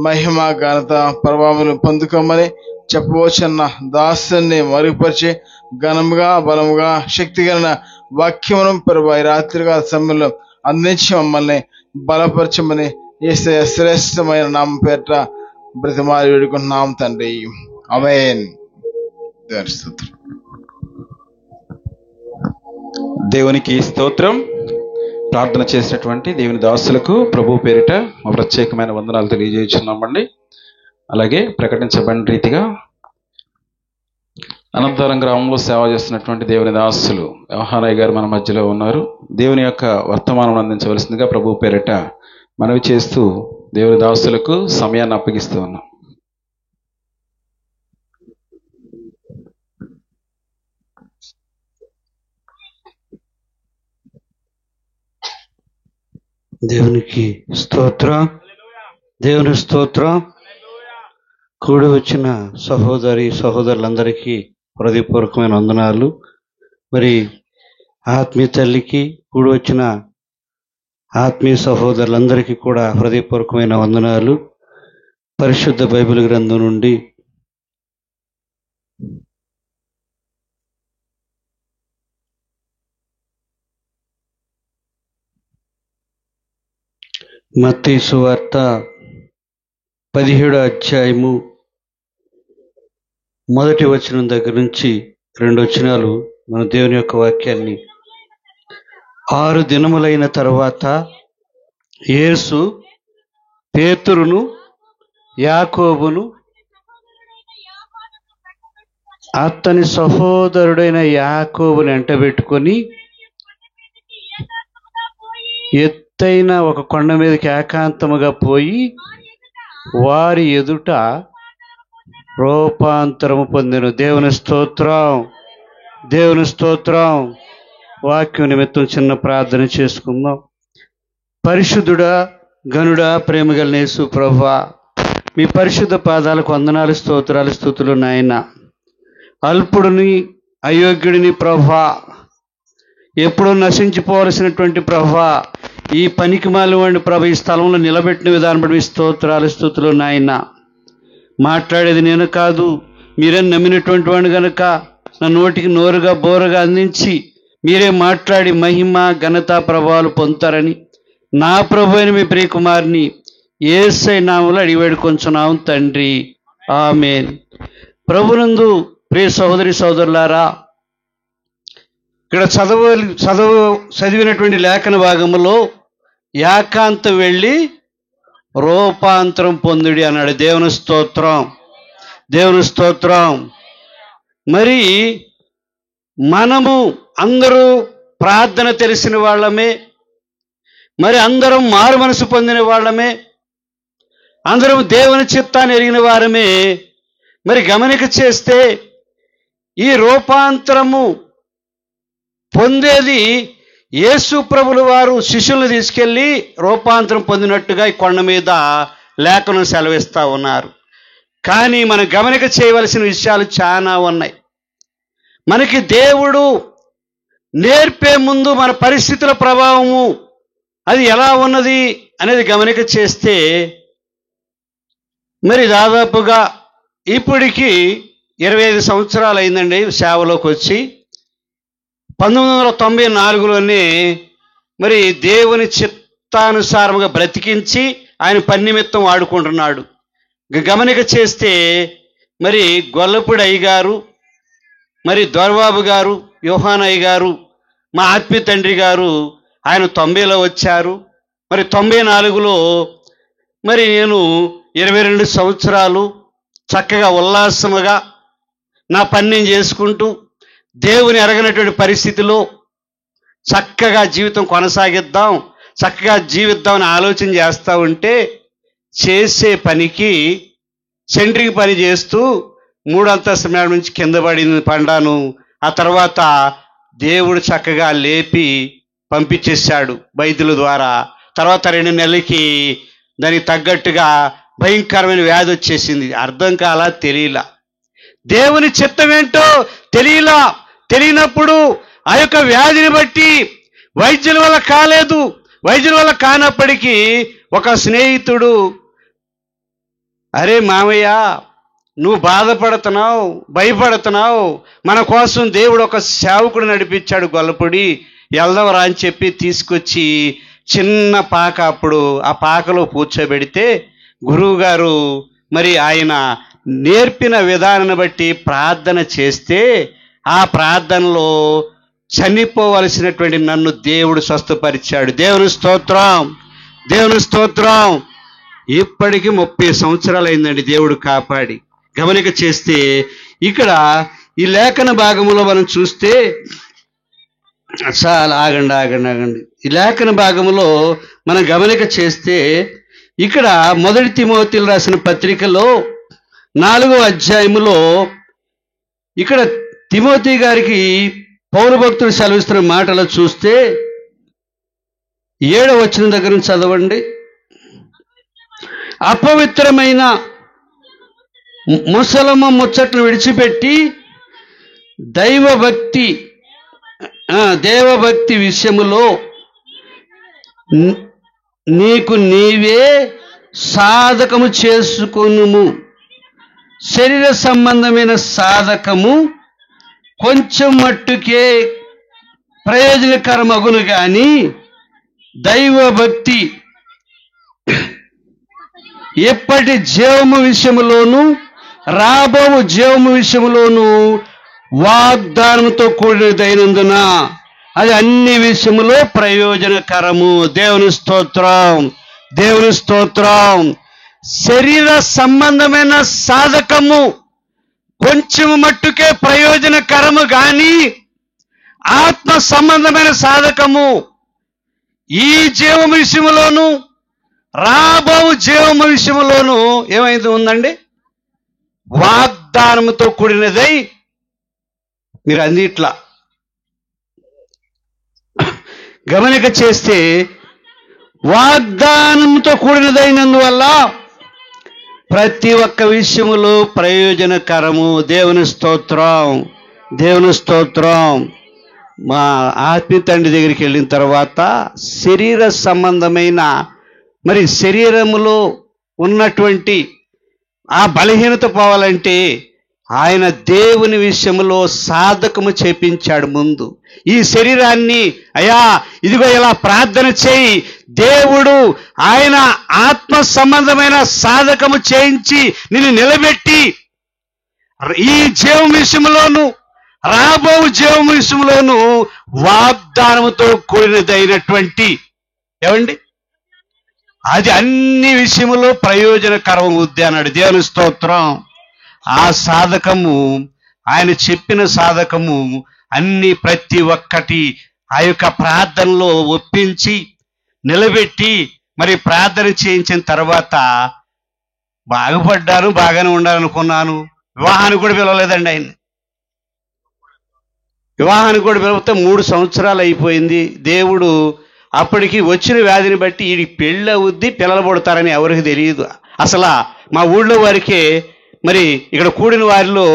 మహిమ ఘనత ప్రభావం పొందుకోమని చెప్పవచ్చున్న దాసుని మరుగుపరిచి ఘనముగా బలముగా శక్తిగల వాక్యమును ప్రభు ఈ రాత్రికాల సమయంలో అందించి మమ్మల్ని బలపరచమని యేసయ్య శ్రేష్టమైన నామం పేరిట బ్రతిమాలి వేడుకుంటున్నాం తండ్రి. ఆమేన్. దేవునికి స్తోత్రం. ప్రార్థన చేసినటువంటి దేవుని దాసులకు ప్రభు పేరిట మా ప్రత్యేకమైన వందనాలు తెలియజేస్తున్నామండి. అలాగే ప్రకటించబడిన రీతిగా అనంతపురం గ్రామంలో సేవ చేస్తున్నటువంటి దేవుని దాసులు యోహానయ్య గారు మన మధ్యలో ఉన్నారు. దేవుని యొక్క వర్తమానం అందించవలసిందిగా ప్రభు పేరిట మనవి చేస్తూ దేవుని దాసులకు సమయాన్ని అప్పగిస్తూ ఉన్నాం. దేవునికి స్తోత్రం, దేవుని స్తోత్రం. కూడి వచ్చిన సహోదరులందరికీ హృదయపూర్వకమైన వందనాలు. మరి ఆత్మీయ తల్లికి, కూడి వచ్చిన ఆత్మీయ సహోదరులందరికీ కూడా హృదయపూర్వకమైన వందనాలు. పరిశుద్ధ బైబిల్ గ్రంథం నుండి మత్తయి సువార్త 17వ అధ్యాయము 1వ వచనం దగ్గర నుంచి 2 వచనాలు మన దేవుని యొక్క వాక్యాన్ని. 6 దినములైన తర్వాత యేసు పేతురును యాకోబును అతని సహోదరుడైన యాకోబుని వెంటబెట్టుకొని ఎత్తైన ఒక కొండ మీదకి ఏకాంతముగా పోయి వారి ఎదుట రూపాంతరము పొందెను. దేవుని స్తోత్రం, దేవుని స్తోత్రం. వాక్యం నిమిత్తం చిన్న ప్రార్థన చేసుకుందాం. పరిశుద్ధుడా, గనుడా, ప్రేమగల యేసు ప్రభువా, మీ పరిశుద్ధ పాదాలకు వందనాలు, స్తోత్రాలు, స్తుతులు నాయన. అల్పుడిని, అయోగ్యుడిని ప్రభువా, ఎప్పుడూ నశించిపోవలసినటువంటి ప్రభువా, ఈ పనికి మాలిన ప్రభు ఈ స్థలంలో నిలబెట్టిన విధానం బట్టి మీ స్తోత్రాలు, స్తుతులు నాయన. మాట్లాడేది నేను కాదు, మీరే నమ్మినటువంటి వాడిని కనుక నా నోటికి నోరుగా బోరుగా అందించి మీరే మాట్లాడి మహిమ ఘనత ప్రభావాలు పొందుతారని నా ప్రభు అయిన మీ ప్రియకుమారిని యేసయ్య నామములో అడిగి వేడుకొంచున్నాం తండ్రి. ఆమేన్. ప్రభునందు ప్రియ సహోదరి సహోదరులారా, ఇక్కడ చదివినటువంటి లేఖన భాగములో ఏకాంతం వెళ్ళి రూపాంతరం పొందుడి అన్నాడు. దేవుని స్తోత్రం, దేవుని స్తోత్రం. మరి మనము అందరూ ప్రార్థన తెలిసిన వాళ్ళమే, మరి అందరం మారు మనసు పొందిన వాళ్ళమే, అందరం దేవుని చిత్తాన్ని ఎరిగిన వారమే. మరి గమనిక చేస్తే ఈ రూపాంతరము పొందేది యేసు ప్రభుల వారు శిష్యులను తీసుకెళ్ళి రూపాంతరం పొందినట్టుగా ఈ కొండ మీద లేఖనం సెలవిస్తూ ఉన్నారు. కానీ మనం గమనిక చేయవలసిన విషయాలు చాలా ఉన్నాయి. మనకి దేవుడు నేర్పే ముందు మన పరిస్థితుల ప్రభావము అది ఎలా ఉన్నది అనేది గమనిక చేస్తే, మరి దాదాపుగా ఇప్పటికి 25 సంవత్సరాలు అయిందండి సేవలోకి వచ్చి. 1994లోనే మరి దేవుని చిత్తానుసారముగా బ్రతికించి ఆయన పని నిమిత్తం వాడుకుంటున్నాడు. గమనిక చేస్తే మరి గొల్లపూడి అయ్య గారు, మరి దొరబాబు గారు, యోహానయ్య గారు, మా ఆత్మీయ తండ్రి గారు ఆయన 90లో వచ్చారు. మరి 94లో మరి నేను 22 సంవత్సరాలు చక్కగా ఉల్లాసముగా నా పని నేను చేసుకుంటూ దేవుని ఎరగనటువంటి పరిస్థితిలో చక్కగా జీవితం కొనసాగిద్దాం, చక్కగా జీవిద్దామని ఆలోచన చేస్తూ ఉంటే చేసే పనికి సెంట్రింగ్ పని చేస్తూ 3 అంతస్తుల మేడ నుంచి కింద పడ్డాను. ఆ తర్వాత దేవుడు చక్కగా లేపి పంపించేశాడు వైద్యుల ద్వారా. తర్వాత 2 నెలలకి దానికి తగ్గట్టుగా భయంకరమైన వ్యాధి వచ్చేసింది. అర్థం కాలా, తెలియలా. దేవుని చిత్తం ఏంటో తెలియలా. తెలియనప్పుడు ఆ యొక్క వ్యాధిని బట్టి వైద్యుల వల్ల కాలేదు. వైద్యుల వల్ల కానప్పటికీ ఒక స్నేహితుడు, అరే మామయ్య, నువ్వు బాధపడుతున్నావు, భయపడుతున్నావు, మన కోసం దేవుడు ఒక సేవకుడు నడిపించాడు గొల్లపొడి, వెళ్దాంరా అని చెప్పి తీసుకొచ్చి చిన్న పాక, అప్పుడు ఆ పాకలో కూర్చోబెడితే గురువు గారు మరి ఆయన నేర్పిన విధానాన్ని బట్టి ప్రార్థన చేస్తే ఆ ప్రార్థనలో చనిపోవలసినటువంటి నన్ను దేవుడు స్వస్థపరిచాడు. దేవుని స్తోత్రం, దేవుని స్తోత్రం. ఇప్పటికీ 30 సంవత్సరాలు అయిందండి దేవుడు కాపాడి. గమనిక చేస్తే ఇక్కడ ఈ లేఖన భాగంలో మనం చూస్తే చాలా ఆగండి. ఈ లేఖన భాగంలో మనం గమనిక చేస్తే ఇక్కడ 1 తిమోతిలు రాసిన పత్రికలో 4వ అధ్యాయములో ఇక్కడ తిమోతి గారికి పౌలు భక్తుడు సెలవిస్తున్న మాటలు చూస్తే 7వ వచనం దగ్గర నుంచి చదవండి. అపవిత్రమైన ముసలమ్మ ముచ్చట్లు విడిచిపెట్టి దేవభక్తి విషయములో నీకు నీవే సాధకము చేసుకొనుము. శరీర సంబంధమైన సాధకము కొంచెం మట్టుకే ప్రయోజనకరమగును గాని దైవభక్తి ఎప్పటి జీవము విషయములోను రాబో జీవము విషయములోను వాగ్దానంతో కూడినదైనందున అది అన్ని విషయములో ప్రయోజనకరము. దేవుని స్తోత్రం, దేవుని స్తోత్రం. శరీర సంబంధమైన సాధకము కొంచెం మట్టుకే ప్రయోజనకరము గాని ఆత్మ సంబంధమైన సాధకము ఈ జీవము విషయములోను రాబో జీవము విషయములోను ఏమైంది ఉందండి? వాగ్దానముతో కూడినదై. మీరు అన్నిట్లా గమనిక చేస్తే వాగ్దానంతో కూడినదైనందువల్ల ప్రతి ఒక్క విషయములో ప్రయోజనకరము. దేవుని స్తోత్రం, దేవుని స్తోత్రం. మా ఆత్మీయ తండ్రి దగ్గరికి వెళ్ళిన తర్వాత శరీర సంబంధమైన మరి శరీరములో ఉన్నటువంటి ఆ బలహీనత పోవాలంటే ఆయన దేవుని విషయంలో సాధకము చేపించాడు. ముందు ఈ శరీరాన్ని అయ్యా ఇదిగో ఇలా ప్రార్థన చేయి, దేవుడు ఆయన ఆత్మ సంబంధమైన సాధకము చేయించి నిన్ను నిలబెట్టి ఈ జీవం విషయంలోను రాబో జీవం విషయంలోను వాగ్దానముతో కూడినదైనటువంటి ఏమండి అది అన్ని విషయములో ప్రయోజనకరం ఉంది అన్నాడు. దేవుని స్తోత్రం. ఆ సాధకము ఆయన చెప్పిన సాధకము అన్ని ప్రతి ఒక్కటి ఆ యొక్క ప్రార్థనలో ఒప్పించి నిలబెట్టి మరి ప్రార్థన చేయించిన తర్వాత బాగుపడ్డాను, బాగానే ఉండాలనుకున్నాను. వివాహానికి కూడా పిలవలేదండి ఆయన. వివాహానికి కూడా పిలవతే 3 సంవత్సరాలు అయిపోయింది. దేవుడు అప్పటికి వచ్చిన వ్యాధిని బట్టి వీడి పెళ్ళి అవుద్ది, పిల్లలు పుడతారని ఎవరికి తెలియదు. అసలు మా ఊళ్ళో వారికే మరి ఇక్కడ కూడిన వారిలో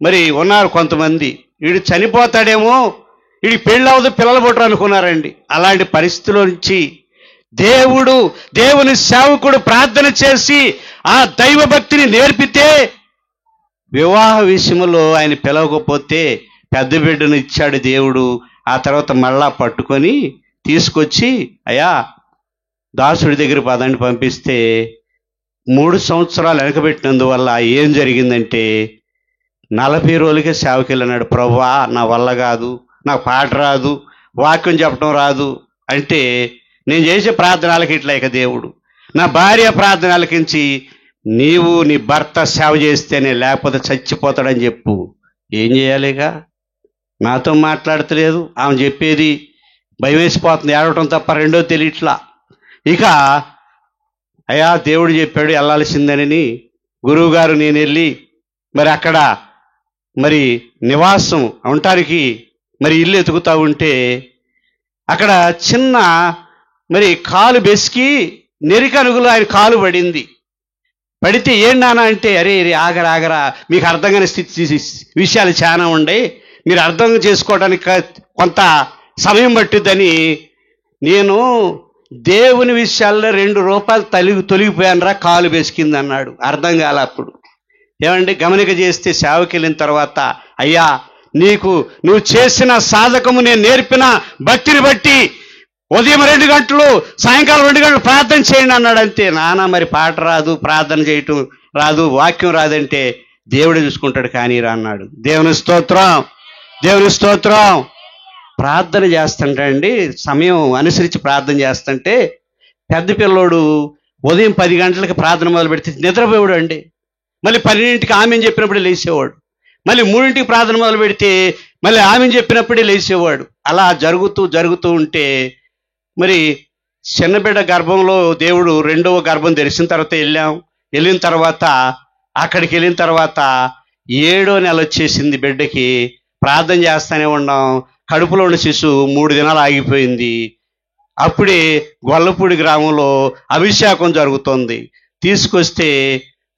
మరి ఉన్నారు కొంతమంది, వీడు చనిపోతాడేమో, వీడి పెళ్ళి అవ్వదు, పిల్లలు పుట్టరు అనుకున్నారండి. అలాంటి పరిస్థితిలో నుంచి దేవుని సేవకుడు ప్రార్థన చేసి ఆ దైవభక్తిని నేర్పితే వివాహ విషయంలో ఆయన పిలవకపోతే పెద్ద బిడ్డను ఇచ్చాడు దేవుడు. ఆ తర్వాత మళ్ళా పట్టుకొని తీసుకొచ్చి అయ్యా దాసుడి దగ్గర పదాన్ని పంపిస్తే 3 సంవత్సరాలు వెనకబెట్టినందువల్ల ఏం జరిగిందంటే 40 రోజులకే సేవకి వెళ్ళినాడు. ప్రభువా నా వల్ల కాదు, నాకు పాట రాదు, వాక్యం చెప్పడం రాదు అంటే నేను చేసే ప్రార్థనలకి ఇట్లా ఇక దేవుడు నా భార్య ప్రార్థనలకించి నీవు నీ భర్త సేవ చేస్తేనే, లేకపోతే చచ్చిపోతాడని చెప్పు. ఏం చేయాలిగా? నాతో మాట్లాడతలేదు, ఆమె చెప్పేది భయం వేసిపోతుంది, ఏడవటం తప్ప రెండో తెలియట్లా. ఇక అయ్యా దేవుడు చెప్పాడు వెళ్ళాల్సిందని గురువుగారు నేను వెళ్ళి మరి అక్కడ మరి నివాసం ఉండటానికి మరి ఇల్లు ఎతుకుతా ఉంటే అక్కడ చిన్న మరి కాలు బెసికి నెరికనుగులు ఆయన కాలు పడింది. పడితే ఏం నాన్న అంటే, అరే ఆగరా మీకు అర్థం కాని విషయాలు చాలా ఉండే, మీరు అర్థం చేసుకోవడానికి కొంత సమయం పట్టుద్దని నేను దేవుని విషయాల్లో 2 రూపాయలు తొలగిపోయానరా, కాలు బెసికింది అన్నాడు. అర్థం కాల అప్పుడు. ఏమండి, గమనిక చేస్తే సేవకి వెళ్ళిన తర్వాత, అయ్యా నువ్వు చేసిన సాధకము నేను నేర్పిన భక్తిని బట్టి ఉదయం 2 గంటలు సాయంకాలం 2 గంటలు ప్రార్థన చేయండి అన్నాడు. అంతే. నాన్న మరి పాట రాదు, ప్రార్థన చేయటం రాదు, వాక్యం రాదంటే దేవుడే చూసుకుంటాడు కానీ రా అన్నాడు. దేవుని స్తోత్రం. ప్రార్థన చేస్తుంటే అండి, సమయం అనుసరించి ప్రార్థన చేస్తుంటే పెద్ద పిల్లోడు ఉదయం 10 గంటలకు ప్రార్థన మొదలు పెడితే నిద్రపోయాడు అండి. మళ్ళీ 12ంటికి ఆమెను చెప్పినప్పుడే లేచేవాడు. మళ్ళీ 3ంటికి ప్రార్థన మొదలు పెడితే మళ్ళీ ఆమెను చెప్పినప్పుడే లేచేవాడు. అలా జరుగుతూ ఉంటే మరి చిన్నబిడ్డ గర్భంలో దేవుడు 2వ గర్భం తెరిచిన తర్వాత వెళ్ళిన తర్వాత అక్కడికి వెళ్ళిన తర్వాత 7వ నెల వచ్చేసింది బిడ్డకి. ప్రార్థన చేస్తానే ఉన్నాం. కడుపులో ఉన్న శిశువు 3 దినాలు ఆగిపోయింది. అప్పుడే గొల్లపూడి గ్రామంలో అభిషేకం జరుగుతోంది. తీసుకొస్తే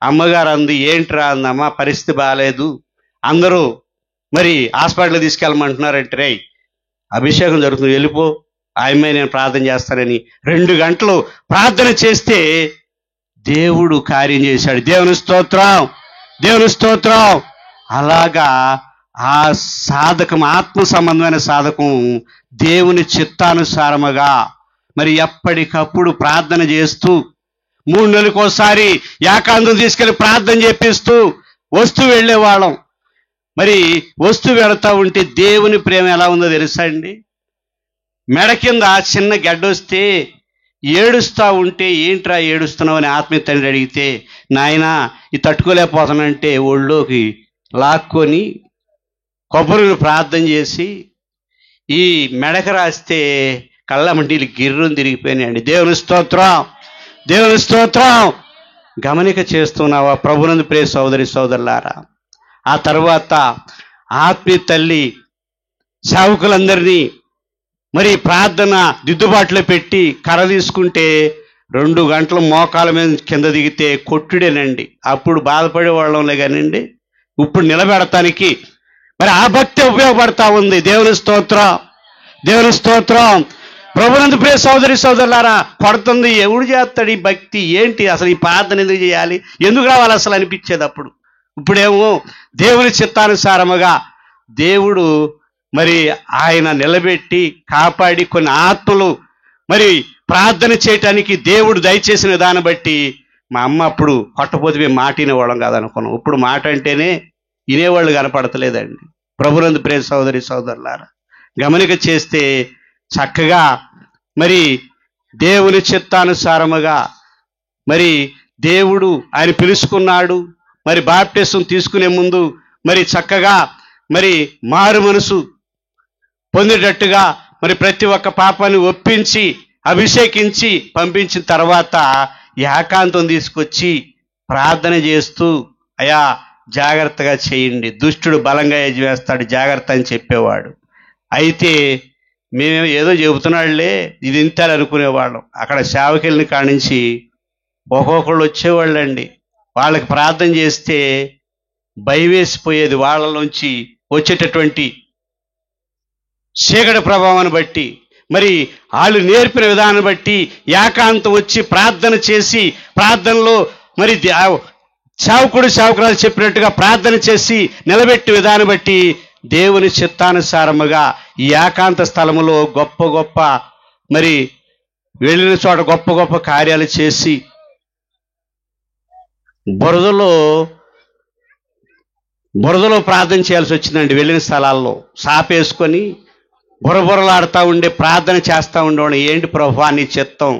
అమ్మగారు అంది, ఏంట్రా అందమ్మా, పరిస్థితి బాగాలేదు, అందరూ మరి హాస్పిటల్ తీసుకెళ్ళమంటున్నారంటే, రే అభిషేకం జరుగుతుంది, వెళ్ళిపో, ఆయమ్మే నేను ప్రార్థన చేస్తానని 2 గంటలు ప్రార్థన చేస్తే దేవుడు కార్యం చేశాడు. దేవుని స్తోత్రం. అలాగా ఆ సాధకం, ఆత్మ సంబంధమైన సాధకం దేవుని చిత్తానుసారముగా మరి ఎప్పటికప్పుడు ప్రార్థన చేస్తూ 3 నెలలకోసారి ఏకాంతం తీసుకెళ్లి ప్రార్థన చేపిస్తూ వెళ్ళేవాళ్ళం. మరి వెళతా ఉంటే దేవుని ప్రేమ ఎలా ఉందో తెలుసా అండి? మెడ కింద చిన్న గడ్డొస్తే ఏడుస్తా ఉంటే, ఏంట్రా ఏడుస్తున్నావు అని ఆత్మీయ తండ్రి అడిగితే, నాయనా ఇది తట్టుకోలేకపోతానంటే ఒళ్ళోకి లాక్కొని కొబ్బరిని ప్రార్థన చేసి ఈ మెడక రాస్తే కళ్ళమంటీలు గిర్రుని తిరిగిపోయినాయండి. దేవుని స్తోత్రం. గమనిక చేస్తున్నావా ప్రభునందు ప్రియ సోదరులారా? ఆ తర్వాత ఆత్మీయ తల్లి సేవకులందరినీ మరి ప్రార్థన దిద్దుబాటులో పెట్టి కర్ర తీసుకుంటే 2 గంటలు మోకాల మీద కింద దిగితే కొట్టుడేనండి. అప్పుడు బాధపడేవాళ్ళంలే కానండి, ఇప్పుడు నిలబెడటానికి మరి ఆ భక్తి ఉపయోగపడతా ఉంది. దేవుని స్తోత్రం. ప్రభునందు ప్రియ సోదరులారా, కొడుతుంది, ఎవడు చేస్తాడు ఈ భక్తి, ఏంటి అసలు ఈ ప్రార్థన ఎందుకు చేయాలి, ఎందుకు రావాలి అసలు అనిపించేది అప్పుడు. ఇప్పుడేమో దేవుని చిత్తానుసారముగా దేవుడు మరి ఆయన నిలబెట్టి కాపాడి కొన్ని ఆత్మలు మరి ప్రార్థన చేయటానికి దేవుడు దయచేసిన దాన్ని బట్టి మా అమ్మ అప్పుడు కొట్టపోతే మేము మాట వినేవాళ్ళం కాదనుకున్నాం. ఇప్పుడు మాట అంటేనే వినేవాళ్ళు కనపడతలేదండి. ప్రభునందు ప్రియ సోదరులారా, గమనిక చేస్తే చక్కగా మరి దేవుని చిత్తానుసారముగా మరి దేవుడు ఆయన పిలుచుకున్నాడు. మరి బాప్టిజం తీసుకునే ముందు మరి చక్కగా మరి మారు మనసు పొందేటట్టుగా మరి ప్రతి ఒక్క పాపాన్ని ఒప్పించి అభిషేకించి పంపించిన తర్వాత ఏకాంతం తీసుకొచ్చి ప్రార్థన చేస్తూ, అయ్యా జాగ్రత్తగా చేయండి, దుష్టుడు బలంగా యజ్వేస్తాడు, జాగ్రత్త అని చెప్పేవాడు. అయితే మేము ఏదో చెబుతున్నాడులే ఇది ఇంత అనుకునేవాళ్ళం. అక్కడ సేవకెళ్ళిన కాడి నుంచి ఒక్కొక్కళ్ళు వచ్చేవాళ్ళండి. వాళ్ళకి ప్రార్థన చేస్తే భయవేసిపోయేది. వాళ్ళలోంచి వచ్చేటటువంటి చీకటి ప్రభావాన్ని బట్టి మరి వాళ్ళు నేర్పిన విధానం బట్టి ఏకాంతం వచ్చి ప్రార్థన చేసి ప్రార్థనలో మరి సేవకురాలు చెప్పినట్టుగా ప్రార్థన చేసి నిలబెట్టే విధానం బట్టి దేవుని చిత్తానుసారముగా ఈ ఏకాంత స్థలములో గొప్ప మరి వెళ్ళిన చోట గొప్ప కార్యాలు చేసి బురదలో ప్రార్థన చేయాల్సి వచ్చిందండి. వెళ్ళిన స్థలాల్లో సాపేసుకొని బుర్రబుర్రలాడుతూ ఉండే ప్రార్థన చేస్తూ ఉండేవాడు. ఏంటి ప్రభువా నీ చిత్తం?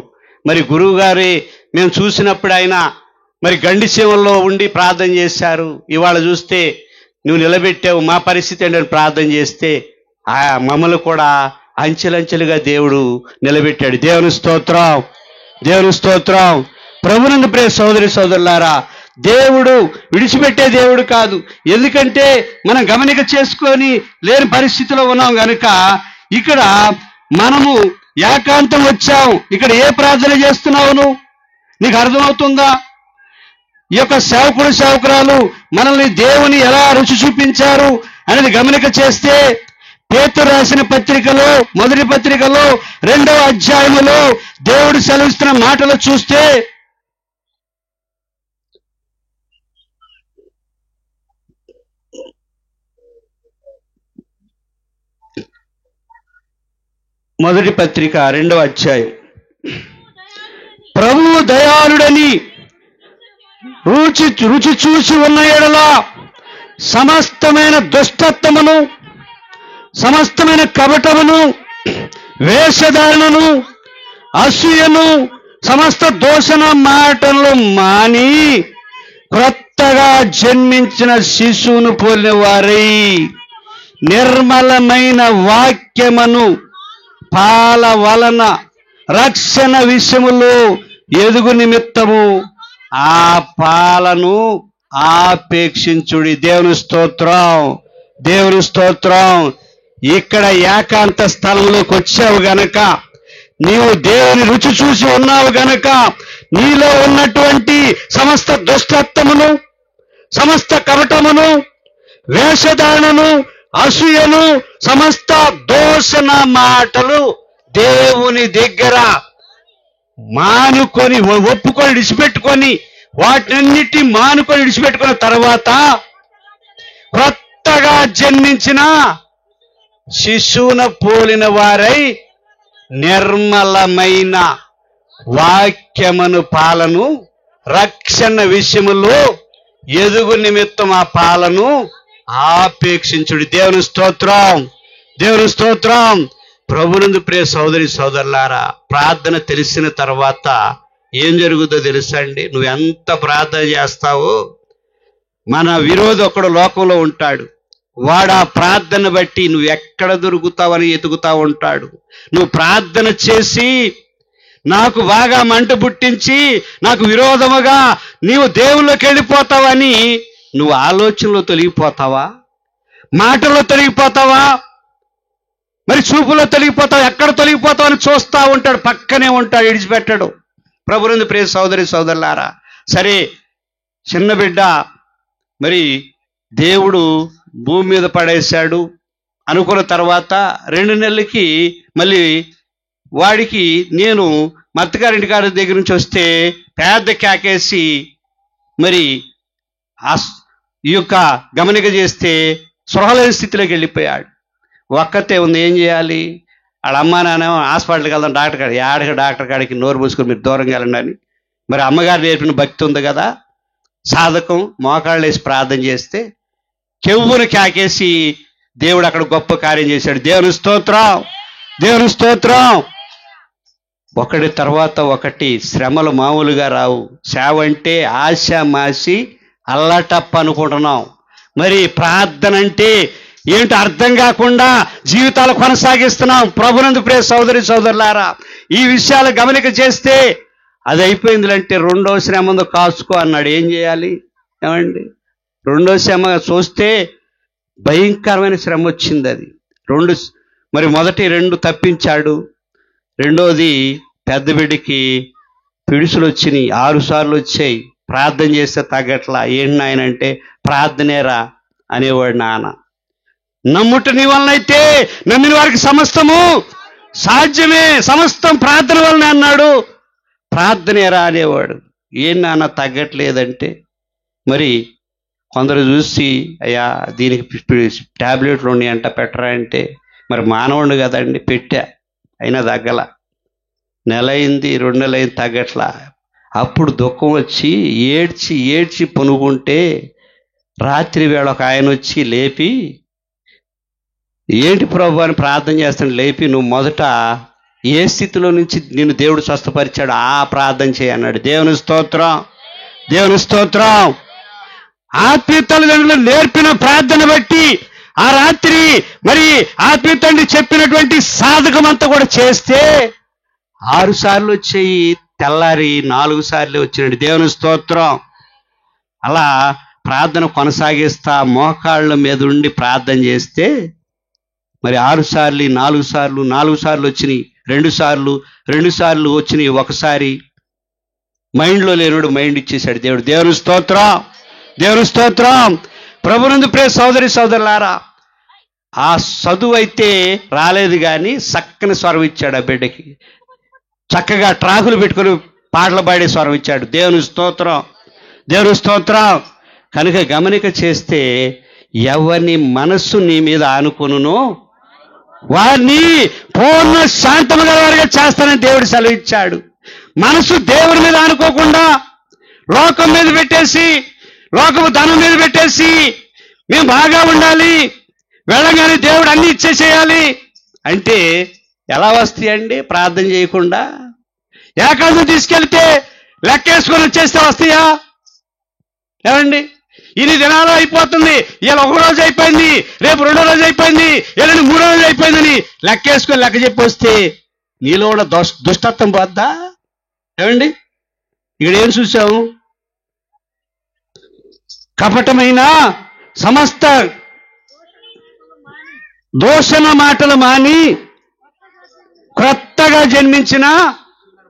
మరి గురువు గారే మేము చూసినప్పుడు ఆయన మరి గండి సీమల్లో ఉండి ప్రార్థన చేశారు. ఇవాళ చూస్తే నువ్వు నిలబెట్టావు, మా పరిస్థితి ఏంటని ప్రార్థన చేస్తే ఆ మమ్మల్ని కూడా అంచెలంచెలుగా దేవుడు నిలబెట్టాడు. దేవుని స్తోత్రం. ప్రభునందు ప్రియ సోదరులారా, దేవుడు విడిచిపెట్టే దేవుడు కాదు. ఎందుకంటే మనం గమనిక చేసుకొని లేని పరిస్థితిలో ఉన్నాం కనుక ఇక్కడ మనము ఏకాంతం వచ్చాం. ఇక్కడ ఏ ప్రార్థన చేస్తున్నావు నువ్వు? నీకు అర్థమవుతుందా? ఈ యొక్క సేవకుడు సేవకురాలు మనల్ని దేవుని ఎలా రుచి చూపించారు అనేది గమనిక చేస్తే, పేతురు రాసిన పత్రికలో మొదటి పత్రికలో 2వ అధ్యాయములో దేవుడు సెలవిస్తున్న మాటలు చూస్తే, మొదటి పత్రిక 2వ అధ్యాయం, ప్రభువు దయాళుడని రుచి చూసి ఉన్న ఎడల సమస్తమైన దుష్టత్వమును, సమస్తమైన కపటమును, వేషధారణను, అసూయను, సమస్త దోషణ మాటలు మాని క్రొత్తగా జన్మించిన శిశువును పోలిన వారై నిర్మలమైన వాక్యమును పాల వలన రక్షణ విషయములో ఎదుగు నిమిత్తము ఆ పాలను ఆపేక్షించుడి. దేవుని స్తోత్రం, దేవుని స్తోత్రం. ఇక్కడ ఏకాంత స్థలంలోకి వచ్చావు గనక, నీవు దేవుని రుచి చూసి ఉన్నావు గనక, నీలో ఉన్నటువంటి సమస్త దుష్టత్వమును, సమస్త కపటమును, వేషధారణను, అసూయను, సమస్త దోషణ మాటలు దేవుని దగ్గర మానుకొని ఒప్పుకొని విడిచిపెట్టుకొని, వాటినన్నిటి మానుకొని విడిచిపెట్టుకున్న తర్వాత కొత్తగా జన్మించిన శిశువున పోలిన వారై నిర్మలమైన వాక్యమును పాలను రక్షణ విషయములో ఎదుగు నిమిత్తం ఆ పాలను ఆపేక్షించుడి. దేవుని స్తోత్రం, దేవుని స్తోత్రం. ప్రభునందు ప్రియ సోదరి సోదరులారా, ప్రార్థన తెలిసిన తర్వాత ఏం జరుగుతుందో తెలుసా అండి? నువ్వు ఎంత ప్రార్థన చేస్తావో, మన విరోధి ఒకడు లోకంలో ఉంటాడు. వాడు ఆ ప్రార్థన బట్టి నువ్వు ఎక్కడ దొరుకుతావని ఎతుకుతా ఉంటాడు. నువ్వు ప్రార్థన చేసి నాకు బాగా మంట పుట్టించి నాకు విరోధముగా నీవు దేవుళ్ళకి వెళ్ళిపోతావని నువ్వు ఆలోచనలో తొలగిపోతావా? మాటల్లో తొలగిపోతావా? మరి చూపులో తొలగిపోతావు? ఎక్కడ తొలగిపోతావు అని చూస్తా ఉంటాడు, పక్కనే ఉంటాడు, విడిచిపెట్టాడు. ప్రభునందు ప్రియ సోదరి సోదరులారా, సరే చిన్న బిడ్డ మరి దేవుడు భూమి మీద పడేశాడు అనుకున్న తర్వాత 2 నెలలకి మళ్ళీ వాడికి నేను మత్తగారింటి గారి దగ్గర నుంచి వస్తే పెద్ద కేకేసి మరి ఈ యొక్క గమనిక చేస్తే సృహలేని స్థితిలోకి వెళ్ళిపోయాడు. ఒక్కతే ఉంది, ఏం చేయాలి? వాళ్ళ అమ్మ నాన్న హాస్పిటల్కి వెళ్దాం, డాక్టర్ కాడికి నోరు మూసుకొని మీరు దూరంగా వెళ్ళండి అని. మరి అమ్మగారు నేర్పిన భక్తి ఉంది కదా, సాధకం, మోకాళ్ళు వేసి ప్రార్థన చేస్తే కెవ్వును కాకేసి దేవుడు అక్కడ గొప్ప కార్యం చేశాడు. దేవుని స్తోత్రం, దేవుని స్తోత్రం. ఒకటి తర్వాత ఒకటి శ్రమలు మామూలుగా రావు. సేవ అంటే ఆశ మాసి అల్లటప్ప అనుకుంటున్నాం. మరి ప్రార్థన అంటే ఏంటో అర్థం కాకుండా జీవితాలు కొనసాగిస్తున్నాం. ప్రభునందు ప్రియ సోదరి సోదరులారా, ఈ విషయాలు గమనిక చేస్తే అది అయిపోయిందిలంటే 2వ శ్రమ ముందు కాచుకో అన్నాడు. ఏం చేయాలి ఏమండి? 2వ శ్రమ చూస్తే భయంకరమైన శ్రమ వచ్చింది. అది మరి మొదటి 2 తప్పించాడు. 2వది పెద్ద బిడ్డకి పిడుసులు వచ్చినాయి, 6 సార్లు వచ్చాయి. ప్రార్థన చేస్తే తగ్గట్లా. ఏంటి నాయన అంటే, ప్రార్థనేరా అనేవాడు నాన్న. నమ్ముట నీ వలనైతే నమ్మిన వారికి సమస్తము సాధ్యమే, సమస్తం ప్రార్థన వలన అన్నాడు. ప్రార్థనేరా అనేవాడు. ఏం నాన్న తగ్గట్లేదంటే, మరి కొందరు చూసి అయ్యా దీనికి టాబ్లెట్లు ఉన్నాయంట పెట్టరా అంటే, మరి మానవుడు కదండి పెట్టా, అయినా తగ్గల. నెల అయింది, 2 నెలలు అయింది, తగ్గట్లా. అప్పుడు దుఃఖం వచ్చి ఏడ్చి ఏడ్చి పొనుగుంటే రాత్రి వేళ ఒక ఆయన వచ్చి లేపి, ఏంటి ప్రభు అని ప్రార్థన చేస్తాను లేపి, నువ్వు మొదట ఏ స్థితిలో నుంచి నిన్ను దేవుడు స్వస్థపరిచాడు ఆ ప్రార్థన చేయన్నాడు. దేవుని స్తోత్రం, దేవుని స్తోత్రం. ఆత్మీయ తల్లిదండ్రులు నేర్పిన ప్రార్థన బట్టి ఆ రాత్రి మరి ఆత్మీయ తండ్రి చెప్పినటువంటి సాధకం అంతా కూడా చేస్తే 6 సార్లు వచ్చాయి, తెల్లారి 4 సార్లు వచ్చినాడు. దేవుని స్తోత్రం. అలా ప్రార్థన కొనసాగిస్తా మోకాళ్ళ మీద ఉండి ప్రార్థన చేస్తే మరి 6 సార్లు 4 సార్లు 4 సార్లు వచ్చినాయి, 2 సార్లు 2 సార్లు వచ్చినాయి, ఒకసారి మైండ్లో లేనుడు మైండ్ ఇచ్చేశాడు దేవుడు. దేవుని స్తోత్రం, దేవుని స్తోత్రం. ప్రభునందు ప్రియ సోదరి సోదరులారా, ఆ చదువు అయితే రాలేదు కానీ చక్కని స్వరం ఇచ్చాడు ఆ బిడ్డకి. చక్కగా ట్రాకులు పెట్టుకుని పాటలు పాడే స్వరం ఇచ్చాడు. దేవుని స్తోత్రం, దేవుని స్తోత్రం. కనుక గమనిక చేస్తే ఎవరిని మనస్సు నీ మీద ఆనుకొనునో వారిని పూర్ణ శాంతము గలవారిగా చేస్తానని దేవుడు సెలవిచ్చాడు. మనసు దేవుడి మీద ఆనుకోకుండా లోకం మీద పెట్టేసి, లోకము ధనం మీద పెట్టేసి మేము బాగా ఉండాలి, వెళ్ళగానే దేవుడు అన్ని ఇచ్చేసేయాలి అంటే ఎలా వస్తాయండి? ప్రార్థన చేయకుండా ఏకాంతం తీసుకెళ్తే లెక్కేసుకొని వచ్చేస్తే వస్తాయా? ఏమండి, ఇన్ని దినాలు అయిపోతుంది, ఇవాళ 1 రోజు అయిపోయింది, రేపు 2వ రోజు అయిపోయింది, ఎల్లుండి 3వ రోజు అయిపోయిందని లెక్కేసుకొని లెక్క చెప్పి వస్తే నీలో ఉన్న దుష్టత్వం పోద్దా? ఏమండి, ఇక్కడ ఏం చూసాము? కపటమైన సమస్త దూషణ మాటలు మాని కొత్తగా జన్మించిన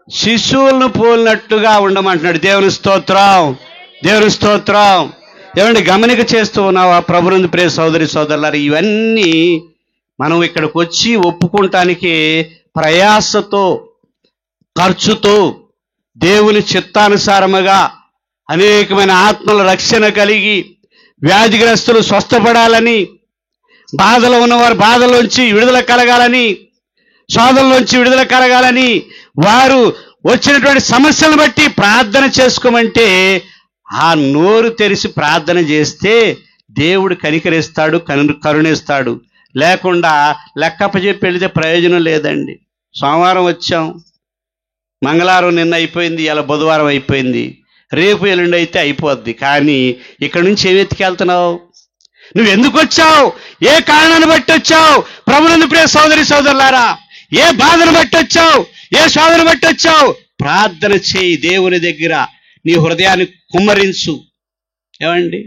శిశువులను పోలినట్టుగా ఉండమంటున్నాడు. దేవుని స్తోత్రం, దేవుని స్తోత్రం. ఏమండి, గమనిక చేస్తూ ఉన్నావా ప్రభునందు ప్రియ సోదరి సోదరులారా? ఇవన్నీ మనం ఇక్కడికి వచ్చి ఒప్పుకుంటానికి ప్రయాసతో, ఖర్చుతో, దేవుని చిత్తానుసారముగా అనేకమైన ఆత్మల రక్షణ కలిగి వ్యాధిగ్రస్తులు స్వస్థపడాలని, బాధలో ఉన్నవారు బాధలోంచి విడుదల కలగాలని, శోధనలోంచి విడుదల కలగాలని, వారు వచ్చినటువంటి సమస్యలను బట్టి ప్రార్థన చేసుకోమంటే ఆ నోరు తెరిచి ప్రార్థన చేస్తే దేవుడు కనికరిస్తాడు, కరుణిస్తాడు. లేకుండా లెక్కప్పచెప్పి వెళితే ప్రయోజనం లేదండి. సోమవారం వచ్చాం, మంగళవారం నిన్న అయిపోయింది, ఇలా బుధవారం అయిపోయింది, రేపు ఎల్లుండి అయితే అయిపోద్ది. కానీ ఇక్కడ నుంచి ఏం ఎత్తుకెళ్తున్నావు? నువ్వు ఎందుకు వచ్చావు? ఏ కారణాన్ని బట్టి వచ్చావు? ప్రభునందు ప్రియ సోదరి సోదరులారా, ఏ బాధను బట్టి వచ్చావు? ఏ శోధన బట్టి వచ్చావు? ప్రార్థన చేయి, దేవుని దగ్గర నీ హృదయాన్ని కుమ్మరించు. ఏమండి,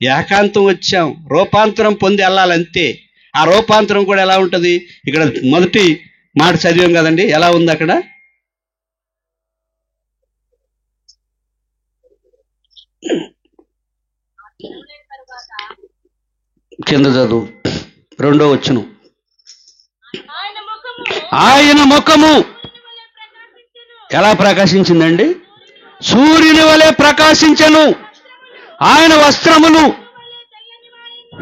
ఏకాంతం వచ్చాం, రూపాంతరం పొంది వెళ్ళాలంతే. ఆ రూపాంతరం కూడా ఎలా ఉంటుంది? ఇక్కడ మొదటి మాట చదివాం కదండి, ఎలా ఉంది అక్కడ? కింద చదువు, 2వ వచనం. ఆయన ముఖము ఎలా ప్రకాశించిందండి? సూర్యుని వలె ప్రకాశించెను. ఆయన వస్త్రములు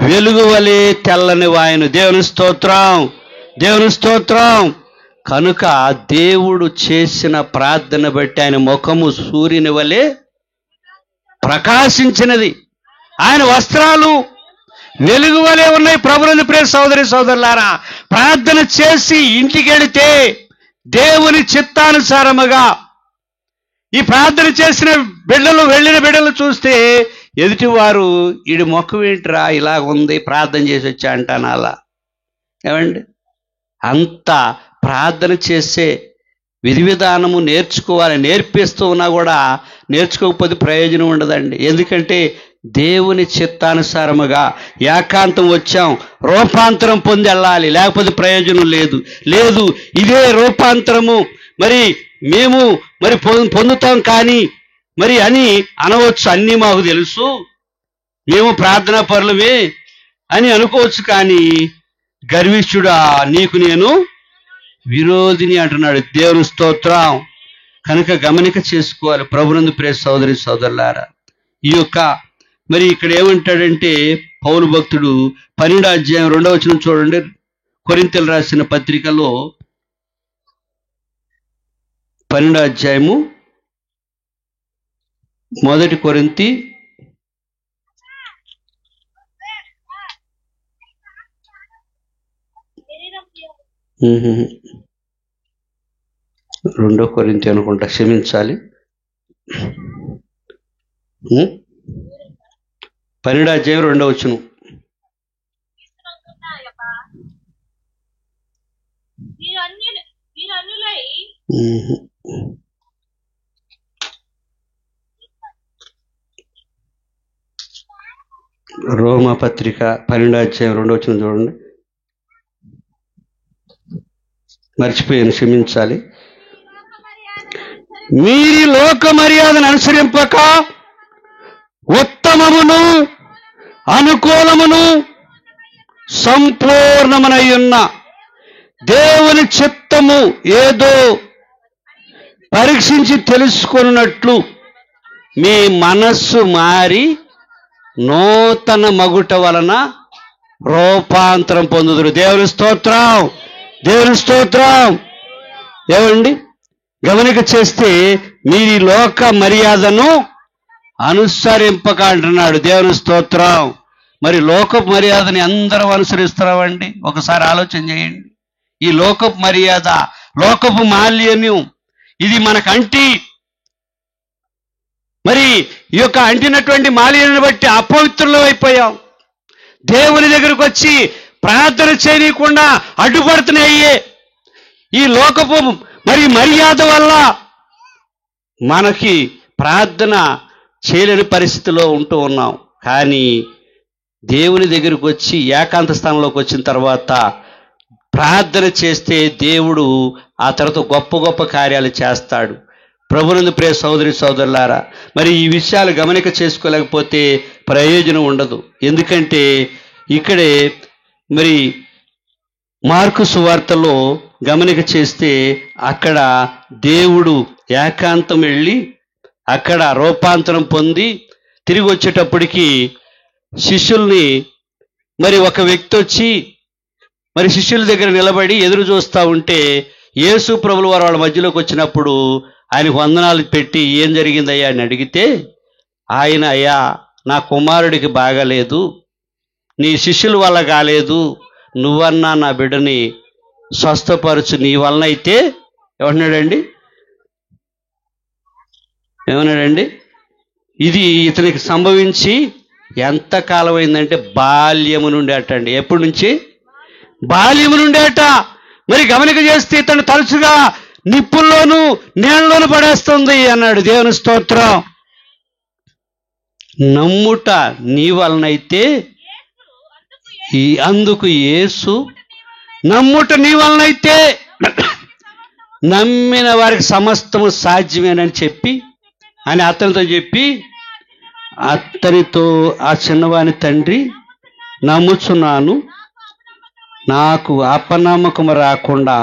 వెలుగు వలె తెల్లని వాయను. దేవుని స్తోత్రం, దేవుని స్తోత్రం. కనుక దేవుడు చేసిన ప్రార్థన బట్టి ఆయన ముఖము సూర్యుని వలె ప్రకాశించినది, ఆయన వస్త్రాలు వెలుగు వలె ఉన్నాయి. ప్రభువుని ప్రియ సోదరి సోదరులారా, ప్రార్థన చేసి ఇంటికి వెళితే దేవుని చిత్తానుసారముగా ఈ ప్రార్థన చేసిన బిడ్డలు, వెళ్ళిన బిడ్డలు చూస్తే ఎదుటివారు ఈడి మొక్క ఏంట్రా ఇలా ఉంది, ప్రార్థన చేసి వచ్చా అంటాను అలా. ఏమండి, అంత ప్రార్థన చేసే విధి విధానము నేర్చుకోవాలి. నేర్పిస్తూ ఉన్నా కూడా నేర్చుకోకపోతే ప్రయోజనం ఉండదండి. ఎందుకంటే దేవుని చిత్తానుసారముగా ఏకాంతం వచ్చాం, రూపాంతరం పొంది వెళ్ళాలి, లేకపోతే ప్రయోజనం లేదు. ఇదే రూపాంతరము మరి మేము మరి పొందుతాం కానీ మరి అని అనవచ్చు. అన్నీ మాకు తెలుసు, మేము ప్రార్థనా పరులమే అని అనుకోవచ్చు. కానీ గర్విష్ఠుడా, నీకు నేను విరోధిని అంటున్నాడు. దేవుని స్తోత్రం. కనుక గమనిక చేసుకోవాలి ప్రభునందు ప్రియ సోదరి సోదరులారా. ఈ యొక్క మరి ఇక్కడ ఏమంటాడంటే పౌలు భక్తుడు 12వ అధ్యాయం 2వ వచనం చూడండి. కొరింథీయులు రాసిన పత్రికలో 12వ అధ్యాయము 1 కొరింథీ 2 కొరింథీ అనుకుంటా, క్షమించాలి, 12వ అధ్యాయం 2వ వచనం. రోమా పత్రిక 12వ అధ్యాయం 2వ వచనం చూడండి. మర్చిపోయాను, క్షమించాలి. మీరి లోక మర్యాదను అనుసరింపక ఉత్తమమును అనుకూలమును సంపూర్ణమునయ్యున్న దేవుని చిత్తము ఏదో పరీక్షించి తెలుసుకున్నట్లు మీ మనస్సు మారి నూతన మగుట వలన రూపాంతరం పొందుదురు. దేవుని స్తోత్రం, దేవుని స్తోత్రం. ఏమండి, గమనిక చేస్తే మీరు ఈ లోక మర్యాదను అనుసరింపక అంటున్నాడు. దేవుని స్తోత్రం. మరి లోకపు మర్యాదని అందరం అనుసరిస్తున్నామండి? ఒకసారి ఆలోచన చేయండి. ఈ లోకపు మర్యాద, లోకపు మాల్యన్యం ఇది మనకంటి, మరి ఈ యొక్క అంటినటువంటి మాల్యాన్ని బట్టి అపవిత్రులం అయిపోయాం. దేవుని దగ్గరకు వచ్చి ప్రార్థన చేయకుండా అడ్డుపడుతున్నాయి. ఈ లోకపు మరి మర్యాద వల్ల మనకి ప్రార్థన చేయలేని పరిస్థితిలో ఉంటూ ఉన్నాం. కానీ దేవుని దగ్గరకు వచ్చి ఏకాంత స్థానంలోకి వచ్చిన తర్వాత ప్రార్థన చేస్తే దేవుడు ఆ తర్వాత గొప్ప గొప్ప కార్యాలు చేస్తాడు. ప్రభునందు ప్రియ సోదరి సోదరులారా, మరి ఈ విషయాలు గమనిక చేసుకోలేకపోతే ప్రయోజనం ఉండదు. ఎందుకంటే ఇక్కడే మరి మార్కు సువార్తలో గమనిక చేస్తే అక్కడ దేవుడు ఏకాంతం వెళ్ళి అక్కడ రూపాంతరం పొంది తిరిగి వచ్చేటప్పటికి శిష్యుల్ని మరి ఒక వ్యక్తి వచ్చి మరి శిష్యుల దగ్గర నిలబడి ఎదురు చూస్తూ ఉంటే యేసు ప్రభుల వారు వాళ్ళ మధ్యలోకి వచ్చినప్పుడు ఆయనకు వందనాలు పెట్టి ఏం జరిగిందయ్యా అని అడిగితే ఆయన, అయ్యా నా కుమారుడికి బాగలేదు, నీ శిష్యుల వల్ల కాలేదు, నువ్వన్నా నా బిడ్డని స్వస్థపరచు, నీ వలన అయితే ఏమన్నాడండి? ఇది ఇతనికి సంభవించి ఎంతకాలం అయిందంటే బాల్యము నుండి అటండి. ఎప్పటి నుంచి? బాల్యము నుండి అట. మరి గమనిక చేస్తే ఇతను తరచుగా నిప్పుల్లోనూ నీళ్ళలోనూ పడేస్తుంది అన్నాడు. దేవుని స్తోత్రం. నమ్ముట నీ వలనైతే, అందుకు యేసు నమ్ముట నీ వలనైతే నమ్మిన వారికి సమస్తము సాధ్యమేనని చెప్పి అని అతనితో చెప్పి అతనితో ఆ చిన్నవాని తండ్రి, నమ్ముచున్నాను, నాకు అపనమ్మకము రాకుండా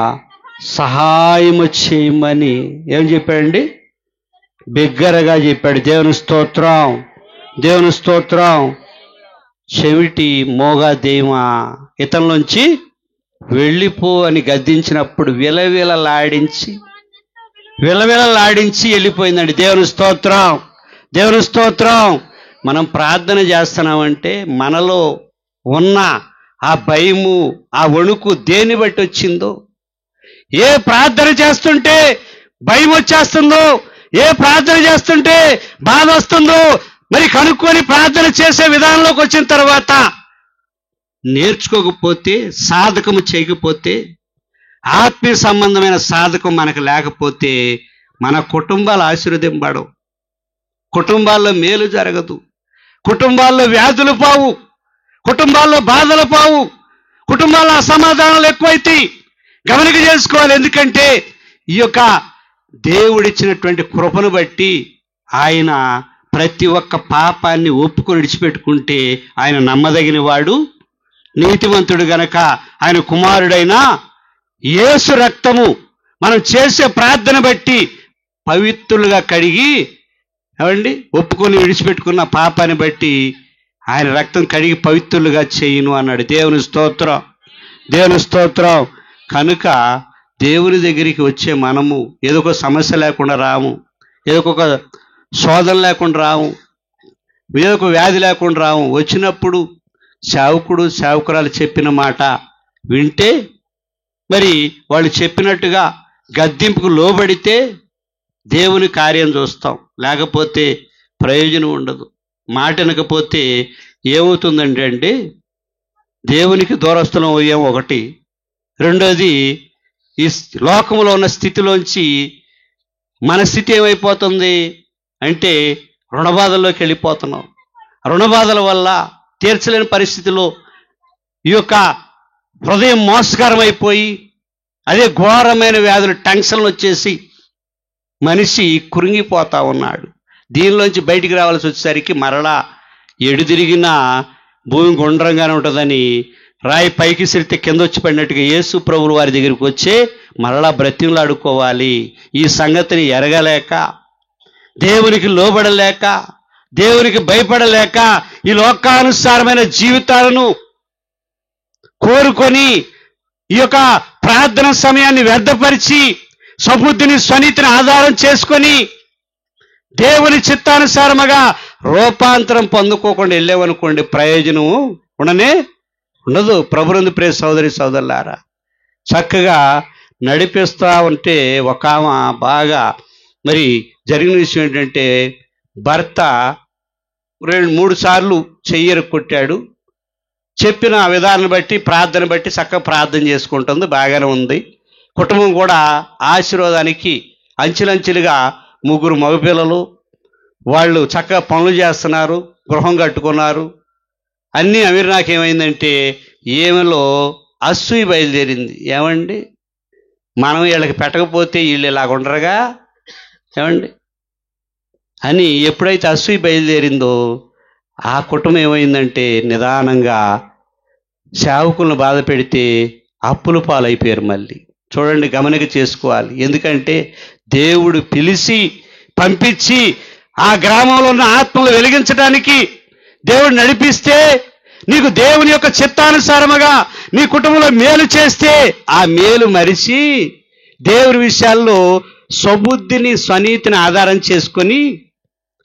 సహాయము చేయమని ఏం చెప్పాడండి? బిగ్గరగా చెప్పాడు. దేవుని స్తోత్రం, దేవుని స్తోత్రం. చెవిటి మోగా దెయ్యమా ఇతనిలోంచి వెళ్ళిపో అని గద్దించినప్పుడు విలవిలలాడించి వెళ్ళిపోయిందండి. దేవుని స్తోత్రం, దేవుని స్తోత్రం. మనం ప్రార్థన చేస్తున్నామంటే మనలో ఉన్న ఆ భయము, ఆ వణుకు దేన్ని బట్టి వచ్చిందో, ఏ ప్రార్థన చేస్తుంటే భయం వచ్చేస్తుందో, ఏ ప్రార్థన చేస్తుంటే బాధ వస్తుందో మరి కనుక్కొని ప్రార్థన చేసే విధానంలోకి వచ్చిన తర్వాత నేర్చుకోకపోతే, సాధకము చేయకపోతే, ఆత్మీయ సంబంధమైన సాధకం మనకు లేకపోతే మన కుటుంబాలు ఆశీర్వదింపబడవు, కుటుంబాల్లో మేలు జరగదు, కుటుంబాల్లో వ్యాధులు పావు, కుటుంబాల్లో బాధలు పావు, కుటుంబాల్లో అసమాధానాలు ఎక్కువైతాయి. గమనిక చేసుకోవాలి. ఎందుకంటే ఈ యొక్క దేవుడిచ్చినటువంటి కృపను బట్టి ఆయన ప్రతి ఒక్క పాపాన్ని ఒప్పుకొని విడిచిపెట్టుకుంటే ఆయన నమ్మదగిన వాడు, నీతివంతుడు గనక ఆయన కుమారుడైన యేసు రక్తము మనం చేసే ప్రార్థన బట్టి పవిత్రులుగా కడిగి ఒప్పుకొని విడిచిపెట్టుకున్న పాపాన్ని బట్టి ఆయన రక్తం కడిగి పవిత్రులుగా చేయును అన్నాడు. దేవుని స్తోత్రం, దేవుని స్తోత్రం. కనుక దేవుని దగ్గరికి వచ్చే మనము ఏదో ఒక సమస్య లేకుండా రాము, ఏదో ఒక శోధన లేకుండా రాము, ఏదో ఒక వ్యాధి లేకుండా రాము. వచ్చినప్పుడు సేవకుడు సేవకురాలు చెప్పిన మాట వింటే, మరి వాళ్ళు చెప్పినట్టుగా గద్దింపుకు లోబడితే దేవుని కార్యం చూస్తాం, లేకపోతే ప్రయోజనం ఉండదు. మాట వినకపోతే ఏమవుతుందంటే దేవునికి దూరస్థలం అయ్యాం ఒకటి, రెండోది ఈ లోకంలో ఉన్న స్థితిలోంచి మన స్థితి ఏమైపోతుంది అంటే రుణబాధల్లోకి వెళ్ళిపోతున్నాం. రుణబాధల వల్ల తీర్చలేని పరిస్థితిలో ఈ యొక్క హృదయం మోసకరం అయిపోయి అదే ఘోరమైన వ్యాధులు, టెన్షన్లు వచ్చేసి మనిషి కృంగిపోతా ఉన్నాడు. దీనిలోంచి బయటికి రావాల్సి వచ్చేసరికి మరలా ఎడుదిరిగిన భూమి గుండ్రంగానే ఉంటుందని రాయి పైకి సిరితే కింద వచ్చి పడినట్టుగా యేసు ప్రభువుల వారి దగ్గరికి వచ్చి మరలా బ్రతిమలాడుకోవాలి. ఈ సంగతిని ఎరగలేక, దేవునికి లోబడలేక, దేవునికి భయపడలేక ఈ లోకానుసారమైన జీవితాలను కోరుకొని ఈ యొక్క ప్రార్థన సమయాన్ని వ్యర్థపరిచి సబుద్ధిని స్వనీతిని ఆధారం చేసుకొని దేవుని చిత్తానుసారముగా రూపాంతరం పొందుకోకుండా వెళ్ళామనుకోండి, ప్రయోజనం ఉండదు. ప్రభునందు ప్రియ సోదరి సోదరులారా, చక్కగా నడిపిస్తా ఉంటే ఒక ఆమె బాగా మరి జరిగిన విషయం ఏంటంటే, భర్త 2-3 సార్లు చెయ్యరు కొట్టాడు. చెప్పిన విధానం బట్టి, ప్రార్థన బట్టి చక్కగా ప్రార్థన చేసుకుంటుంది, బాగానే ఉంది. కుటుంబం కూడా ఆశీర్వాదానికి అంచెలంచెలుగా 3 మగపిల్లలు, వాళ్ళు చక్కగా పనులు చేస్తున్నారు, గృహం కట్టుకున్నారు. అన్నీ అమీర్ నాకేమైందంటే ఏమిలో అసూయ బయలుదేరింది. ఏమండి, మనం వీళ్ళకి పెట్టకపోతే వీళ్ళు ఇలాగ ఉండరుగా ఏమండి అని ఎప్పుడైతే అసూయ బయలుదేరిందో ఆ కుటుంబం ఏమైందంటే నిదానంగా సేవకులను బాధ పెడితే అప్పుల పాలైపోయారు. మళ్ళీ చూడండి, గమనిక చేసుకోవాలి. ఎందుకంటే దేవుడు పిలిచి పంపించి ఆ గ్రామంలో ఉన్న ఆత్మలు వెలిగించడానికి దేవుడు నడిపిస్తే, నీకు దేవుని యొక్క చిత్తానుసారముగా నీ కుటుంబంలో మేలు చేస్తే ఆ మేలు మరిచి దేవుని విషయాల్లో స్వబుద్ధిని స్వనీతిని ఆధారం చేసుకొని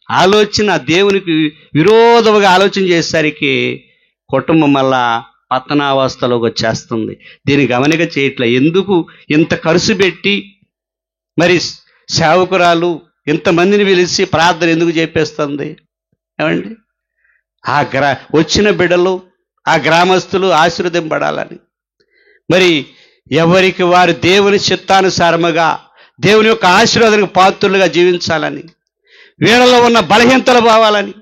ఆలోచన దేవునికి విరోధముగా ఆలోచన చేసేసరికి కుటుంబం వల్ల పతనావస్థలోకి వచ్చేస్తుంది. దీన్ని గమనిక చేయట్లే. ఎందుకు ఇంత ఖర్చు పెట్టి మరి సేవకురాలు ఇంతమందిని పిలిచి ప్రార్థన ఎందుకు చెప్పేస్తుంది ఏమండి? వచ్చిన బిడ్డలు, ఆ గ్రామస్తులు ఆశీర్వదింపడాలని, మరి ఎవరికి వారు దేవుని చిత్తానుసారముగా దేవుని యొక్క ఆశీర్వాదానికి పాత్రులుగా జీవించాలని, వీళ్ళలో ఉన్న బలహీనతలు పోవాలని,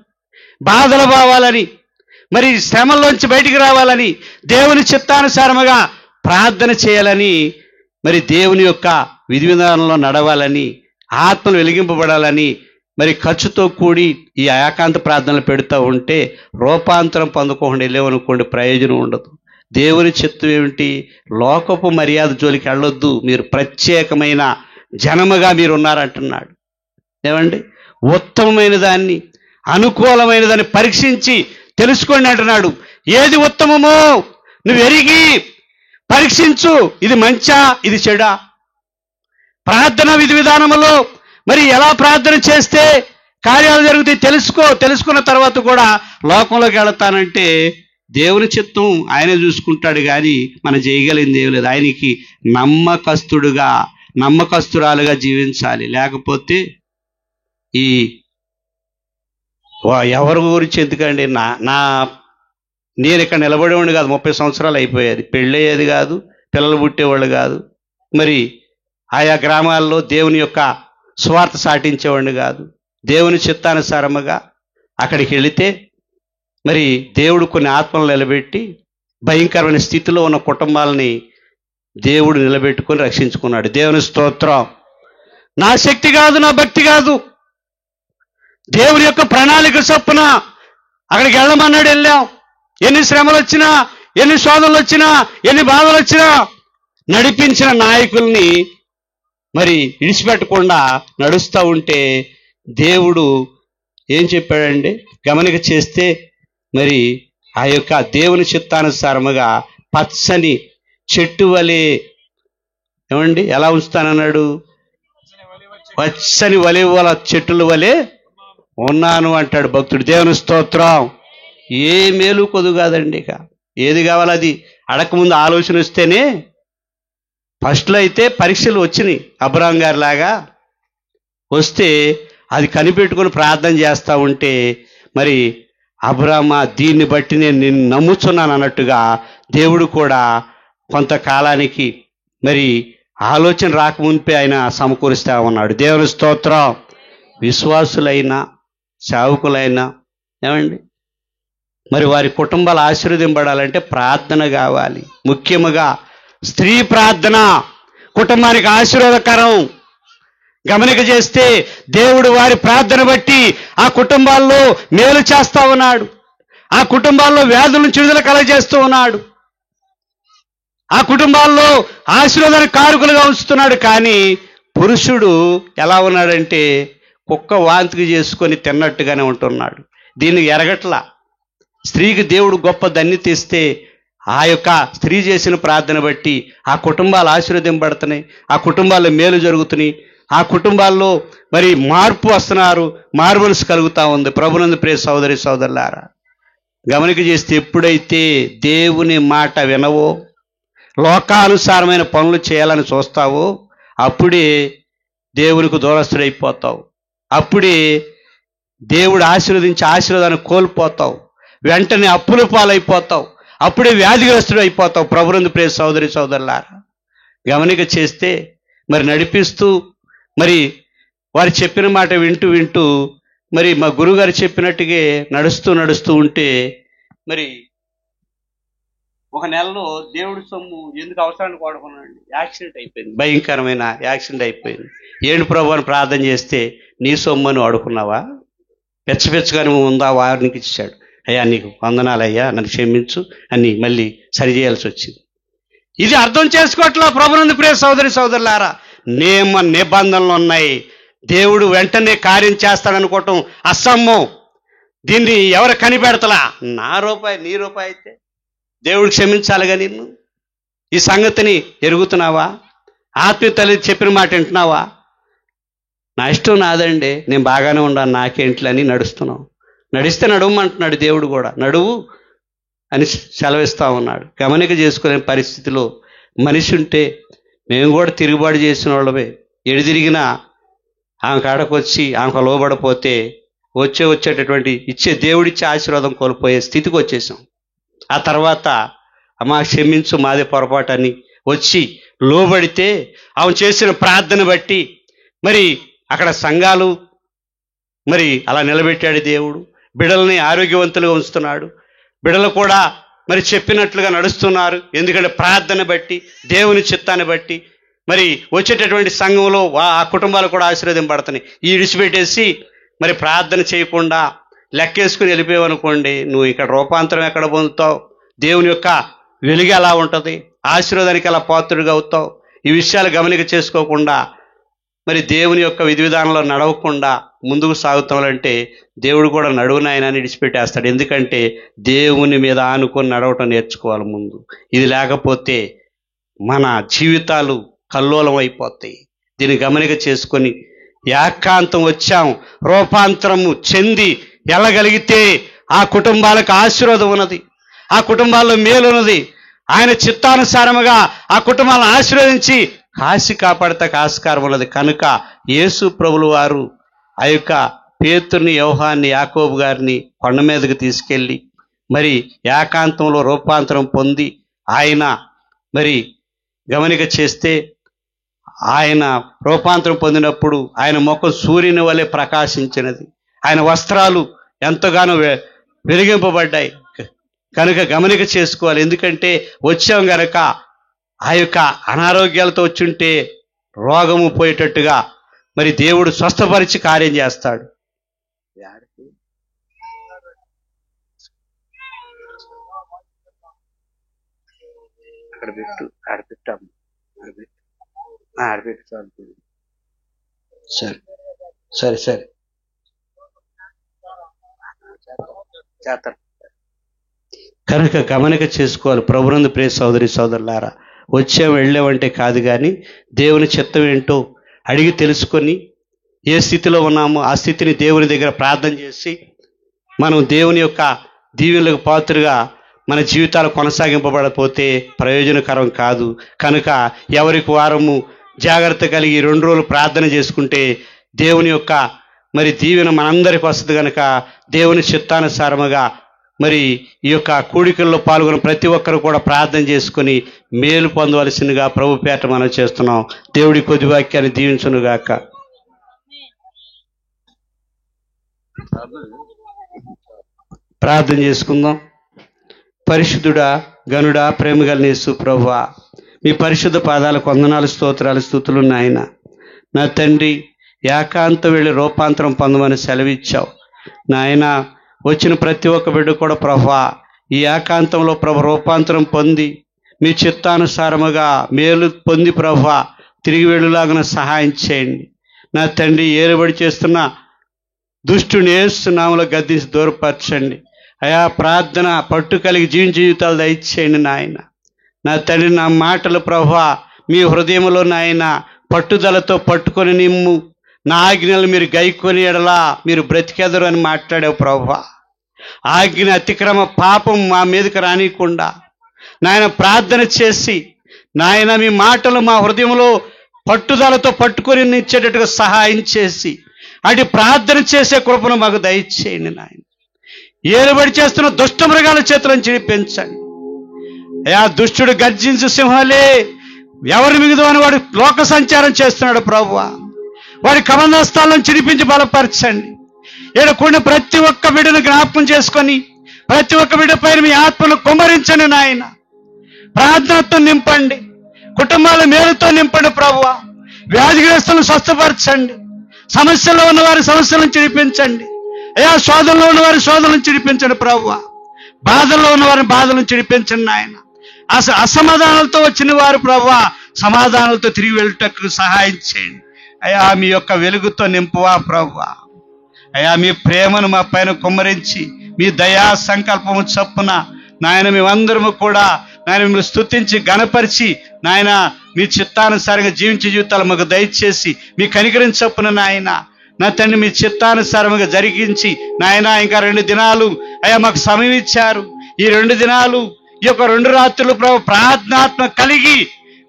బాధలు పోవాలని, మరి శ్రమల్లోంచి బయటికి రావాలని, దేవుని చిత్తానుసారముగా ప్రార్థన చేయాలని, మరి దేవుని యొక్క విధి విధానంలో నడవాలని, ఆత్మలు వెలిగింపబడాలని, మరి ఖర్చుతో కూడి ఈ ఏకాంత ప్రార్థనలు పెడుతూ ఉంటే రూపాంతరం పొందకుండా వెళ్ళేవనుకోండి, ప్రయోజనం ఉండదు. దేవుని చిత్తం ఏమిటి? లోకపు మర్యాద జోలికి వెళ్ళొద్దు, మీరు ప్రత్యేకమైన జనముగా మీరు ఉన్నారంటున్నాడు. ఏమండి, ఉత్తమమైన దాన్ని, అనుకూలమైన దాన్ని పరీక్షించి తెలుసుకోండి అంటున్నాడు. ఏది ఉత్తమమో నువ్వు ఎరిగి పరీక్షించు, ఇది మంచా ఇది చెడా. ప్రార్థన విధి విధానములో మరి ఎలా ప్రార్థన చేస్తే కార్యాలు జరుగుతాయి తెలుసుకున్న తర్వాత కూడా లోకంలోకి వెళతానంటే దేవుని చిత్తం ఆయనే చూసుకుంటాడు, కానీ మనం చేయగలిగింది ఏం లేదు. ఆయనకి నమ్మకస్తురాలుగా జీవించాలి. లేకపోతే ఈ ఎవరి గురించి ఎందుకండి, నేను ఇక్కడ నిలబడేవాడిని కాదు, 30 సంవత్సరాలు అయిపోయేది, పెళ్ళయ్యేది కాదు, పిల్లలు పుట్టేవాళ్ళు కాదు, మరి ఆయా గ్రామాల్లో దేవుని యొక్క స్వార్థ సాటించేవాడిని కాదు. దేవుని చిత్తానుసారముగా అక్కడికి వెళితే మరి దేవుడు కొన్ని ఆత్మలు నిలబెట్టి భయంకరమైన స్థితిలో ఉన్న కుటుంబాలని దేవుడు నిలబెట్టుకొని రక్షించుకున్నాడు. దేవుని స్తోత్రం. నా శక్తి కాదు, నా భక్తి కాదు, దేవుని యొక్క ప్రణాళిక చొప్పున అక్కడికి వెళ్ళమన్నాడు. వెళ్ళాం. ఎన్ని శ్రమలు వచ్చినా, ఎన్ని శోధనలు వచ్చినా, ఎన్ని బాధలు వచ్చినా నడిపించిన నాయకుల్ని మరి విడిచిపెట్టకుండా నడుస్తూ ఉంటే దేవుడు ఏం చెప్పాడండి? గమనిక చేస్తే మరి ఆ యొక్క దేవుని చిత్తానుసారముగా పచ్చని చెట్టు వలె, ఏమండి ఎలా ఉంచుతానన్నాడు? పచ్చని వలె చెట్టుల వలె ఉన్నాను అంటాడు భక్తుడు. దేవుని స్తోత్రం. ఏ మేలు కొదు కాదండి. ఇక ఏది కావాలి అది అడగకముందు ఆలోచన వస్తేనే. ఫస్ట్లో అయితే పరీక్షలు వచ్చినాయి, అబ్రహాం గారి లాగా వస్తే అది కనిపెట్టుకుని ప్రార్థన చేస్తూ ఉంటే మరి అబ్రహామా దీన్ని బట్టి నేను నిన్ను నమ్ముచున్నాను అన్నట్టుగా దేవుడు కూడా కొంతకాలానికి మరి ఆలోచన రాకమునిపే ఆయన సమకూరుస్తూ ఉన్నాడు. దేవుని స్తోత్రం. విశ్వాసులైనా సేవకులైనా ఏమండి మరి వారి కుటుంబాలు ఆశీర్వదింపడాలంటే ప్రార్థన కావాలి. ముఖ్యముగా స్త్రీ ప్రార్థన, కుటుంబానికి ఆశీర్వాదకరం. గమనిక చేస్తే దేవుడు వారి ప్రార్థన బట్టి ఆ కుటుంబాల్లో మేలు చేస్తా ఉన్నాడు. ఆ కుటుంబాల్లో వ్యాధుల నుంచి విడుదల కలగజేస్తూ ఉన్నాడు. ఆ కుటుంబాల్లో ఆశీర్వాదానికి కారకులుగా ఉంచుతున్నాడు. కానీ పురుషుడు ఎలా ఉన్నాడంటే కుక్క వాంతికి చేసుకొని తిన్నట్టుగానే ఉంటున్నాడు. దీన్ని ఎరగట్లా. స్త్రీకి దేవుడు గొప్ప ధన్యత ఇస్తే ఆ యొక్క స్త్రీ చేసిన ప్రార్థన బట్టి ఆ కుటుంబాలు ఆశీర్వదింపబడుతున్నాయి, ఆ కుటుంబాల్లో మేలు జరుగుతున్నాయి, ఆ కుటుంబాల్లో మరి మార్పు వస్తున్నారు, మారుమనసు కలుగుతూ ఉంది. ప్రభునందు ప్రియ సోదరి సోదరులారా, గమనిక చేస్తే ఎప్పుడైతే దేవుని మాట వినవో, లోకానుసారమైన పనులు చేయాలని చూస్తావో, అప్పుడే దేవునికి దూరస్తుడైపోతావు. అప్పుడే దేవుడు ఆశీర్వదించి ఆశీర్వాదాన్ని కోల్పోతావు. వెంటనే అప్పుల పాలైపోతావు. అప్పుడే వ్యాధిగ్రస్తుడు అయిపోతావు. ప్రభునందు ప్రియ సోదరి సోదరులారా, గమనిక చేస్తే మరి నడిపిస్తూ మరి వారు చెప్పిన మాట వింటూ వింటూ మరి మా గురుగారు చెప్పినట్టుగా నడుస్తూ ఉంటే మరి ఒక నెలలో దేవుడి సొమ్ము ఎందుకు అవసరానికి వాడుకున్నాడు, యాక్సిడెంట్ అయిపోయింది. భయంకరమైన యాక్సిడెంట్ అయిపోయింది. ఏంటి ప్రభు అని ప్రార్థన చేస్తే నీ సొమ్మని వాడుకున్నావా, పెచ్చగా నువ్వు ఉందా, వారికి ఇచ్చాడు. అయ్యా నీకు వందనాలయ్యా, నన్ను క్షమించు అని మళ్ళీ సరి చేయాల్సి వచ్చింది. ఇది అర్థం చేసుకోవట్లా. ప్రభునందు ప్రియ సోదరి సోదరులారా, నిబంధనలు ఉన్నాయి. దేవుడు వెంటనే కార్యం చేస్తాడనుకోవటం అసమ్మం. దీన్ని ఎవరు కనిపెడతలా. నా రూపాయి నీ రూపాయి అయితే దేవుడు క్షమించాలిగా నిన్ను. ఈ సంగతిని ఎరుగుతున్నావా? ఆత్మీయ తల్లి చెప్పిన మాట వింటున్నావా? నా ఇష్టం నాదండి, నేను బాగానే ఉన్నాను, నాకేంట్లని నడుస్తున్నావు. నడిస్తే నడవమంటున్నాడు దేవుడు కూడా. నడువు అని సెలవిస్తా ఉన్నాడు. గమనిక చేసుకునే పరిస్థితిలో మనిషి ఉంటే మేము కూడా తిరుగుబాటు చేసిన వాళ్ళమే. ఎడి తిరిగినా ఆమె కాడకు వచ్చి ఆమెకు లోబడపోతే వచ్చేటటువంటి ఇచ్చే దేవుడిచ్చే ఆశీర్వాదం కోల్పోయే స్థితికి వచ్చేసాం. ఆ తర్వాత అమ్మా క్షమించు, మాదే పొరపాటు అని వచ్చి లోబడితే ఆమె చేసిన ప్రార్థన బట్టి మరి అక్కడ సంఘాలు మరి అలా నిలబెట్టాడు దేవుడు. బిడ్డల్ని ఆరోగ్యవంతులుగా ఉంచుతున్నాడు. బిడ్డలు కూడా మరి చెప్పినట్లుగా నడుస్తున్నారు. ఎందుకంటే ప్రార్థన బట్టి, దేవుని చిత్తాన్ని బట్టి మరి వచ్చేటటువంటి సంఘంలో ఆ కుటుంబాలు కూడా ఆశీర్వదింపబడుతున్నాయి. ఈ విడిచిపెట్టేసి మరి ప్రార్థన చేయకుండా లెక్కేసుకుని వెళ్ళిపోయావనుకోండి, నువ్వు ఇక్కడ రూపాంతరం ఎక్కడ పొందుతావు? దేవుని యొక్క వెలుగు ఎలా ఉంటుంది? ఆశీర్వాదానికి ఎలా పాత్రుడిగా అవుతావు? ఈ విషయాలు గమనిక చేసుకోకుండా మరి దేవుని యొక్క విధి విధానంలో నడవకుండా ముందుకు సాగుతామంటే దేవుడు కూడా నడువునాయనని విడిచిపెట్టేస్తాడు. ఎందుకంటే దేవుని మీద ఆనుకొని నడవటం నేర్చుకోవాలి ముందు. ఇది లేకపోతే మన జీవితాలు కల్లోలం అయిపోతాయి. దీన్ని గమనిక చేసుకొని ఏకాంతం వచ్చాం, రూపాంతరము చెంది వెళ్ళగలిగితే ఆ కుటుంబాలకు ఆశీర్వాదం ఉన్నది, ఆ కుటుంబాల్లో మేలు ఉన్నది. ఆయన చిత్తానుసారముగా ఆ కుటుంబాలను ఆశీర్వదించి కాసి కాపాడతాకు ఆస్కారం ఉన్నది. కనుక యేసు ప్రభులు వారు ఆ యొక్క పేతుర్ని, యోహాన్ని, యాకోబు గారిని కొండ మీదకి తీసుకెళ్ళి మరి ఏకాంతంలో రూపాంతరం పొంది ఆయన మరి గమనిక చేస్తే ఆయన రూపాంతరం పొందినప్పుడు ఆయన ముఖం సూర్యుని వలె ప్రకాశించినది. ఆయన వస్త్రాలు ఎంతగానో వెలిగింపబడ్డాయి. కనుక గమనిక చేసుకోవాలి. ఎందుకంటే వచ్చాం గనక ఆ యొక్క అనారోగ్యాలతో వచ్చుంటే రోగము పోయేటట్టుగా మరి దేవుడు స్వస్థపరిచి కార్యం చేస్తాడు. అక్కడ పెట్టు, ఆడపెట్టాము, ఆడపెట్టు సరే సరే సరే చేస్తారు. కనుక గమనిక చేసుకోవాలి. ప్రభునందు ప్రియ సోదరి సోదరులారా, వచ్చాము వెళ్ళామంటే కాదు, కానీ దేవుని చిత్తం ఏంటో అడిగి తెలుసుకొని ఏ స్థితిలో ఉన్నామో ఆ స్థితిని దేవుని దగ్గర ప్రార్థన చేసి మనం దేవుని యొక్క దీవెనలకు పాత్రగా మన జీవితాలు కొనసాగింపబడకపోతే ప్రయోజనకరం కాదు. కనుక ఎవరికి వారము జాగ్రత్త కలిగి 2 రోజులు ప్రార్థన చేసుకుంటే దేవుని యొక్క మరి దీవెన మనందరికి వస్తుంది. కనుక దేవుని చిత్తానుసారముగా మరి ఈ యొక్క కూడికల్లో పాల్గొన్న ప్రతి ఒక్కరు కూడా ప్రార్థన చేసుకుని మేలు పొందవలసిందిగా ప్రభు పేట మనం చేస్తున్నాం. దేవుడి కొద్ది వాక్యాన్ని దీవించునుగాక. ప్రార్థన చేసుకుందాం. పరిశుద్ధుడా, గనుడా, ప్రేమ కలిగిన యేసు ప్రభువా, మీ పరిశుద్ధ పాదాలకు వందనాలు, స్తోత్రాలు, స్తుతులు నాయన. నా తండ్రి, ఏకాంతం వెళ్ళి రూపాంతరం పొందమని సెలవిచ్చావు నాయన. వచ్చిన ప్రతి ఒక్క బిడ్డ కూడా ప్రభా ఈ ఏకాంతంలో రూపాంతరం పొంది మీ చిత్తానుసారముగా మేలు పొంది ప్రభా తిరిగి వెళ్ళులాగా సహాయం చేయండి. నా తండ్రి, ఏలుబడి చేస్తున్న దుష్టుని యేసునామములో గద్దించి దూరపరచండి అయా. ప్రార్థన పట్టు కలిగి జీవితాలు దయచేయండి నాయన. నా తండ్రి, నా మాటలు ప్రభా మీ హృదయంలో నాయన పట్టుదలతో పట్టుకొని నిమ్ము. నా ఆజ్ఞలు మీరు గైకొని ఎడలా మీరు బ్రతికెదరు అని మాట్లాడావు ప్రభా. ఆజ్ఞ అతిక్రమ పాపం మా మీదకి రానియకుండా నాయన ప్రార్థన చేసి నాయన మీ మాటలు మా హృదయంలో పట్టుదలతో పట్టుకొని ఇచ్చేటట్టుగా సహాయం చేసి అటు ప్రార్థన చేసే కృపను మాకు దయచేయండి నాయన. ఏలుబడి చేస్తున్న దుష్ట మృగాల చేతులను చిడిపించండి అయా. దుష్టుడు గర్జించు సింహాలే ఎవరి మిగుదు అని వాడు లోక సంచారం చేస్తున్నాడు ప్రభువా. వాడి కబంధస్థాలను చిడిపించి బలపరచండి. ఏడుకున్న ప్రతి ఒక్క బిడ్డను జ్ఞాపకం చేసుకొని ప్రతి ఒక్క బిడ్డ పైన మీ ఆత్మను కుమ్మరించండి నాయన. ప్రార్థనతో నింపండి, కుటుంబాల మేలుతో నింపండి ప్రభువా. వ్యాధిగ్రస్తులను స్వస్థపరచండి. సమస్యల్లో ఉన్నవారి సమస్యలను చిడిపించండి అయా. శోధనలో ఉన్నవారి శోధనలను చిడిపించండి ప్రభువా. బాధల్లో ఉన్నవారిని బాధలను చిడిపించండి నాయన. అసమాధానాలతో వచ్చిన వారు ప్రభువా సమాధానాలతో తిరిగి వెళ్ళటకు సహాయం చేయండి అయా. మీ యొక్క వెలుగుతో నింపువా ప్రభువా. అయా, మీ ప్రేమను మా పైన కుమ్మరించి మీ దయా సంకల్పము చొప్పున నాయన మేమందరము కూడా నాయన మిమ్మల్ని స్తుతించి గణపరిచి నాయన మీ చిత్తానుసారంగా జీవితాలు మాకు దయచేసి మీ కనికరం చొప్పున నాయన నా తండ్రి మీ చిత్తానుసారముగా జరిగించి నాయన ఇంకా 2 దినాలు అయ్యా మాకు సమయం ఇచ్చారు. ఈ 2 దినాలు ఈ యొక్క 2 రాత్రులు ప్రభు ప్రార్థనాత్మ కలిగి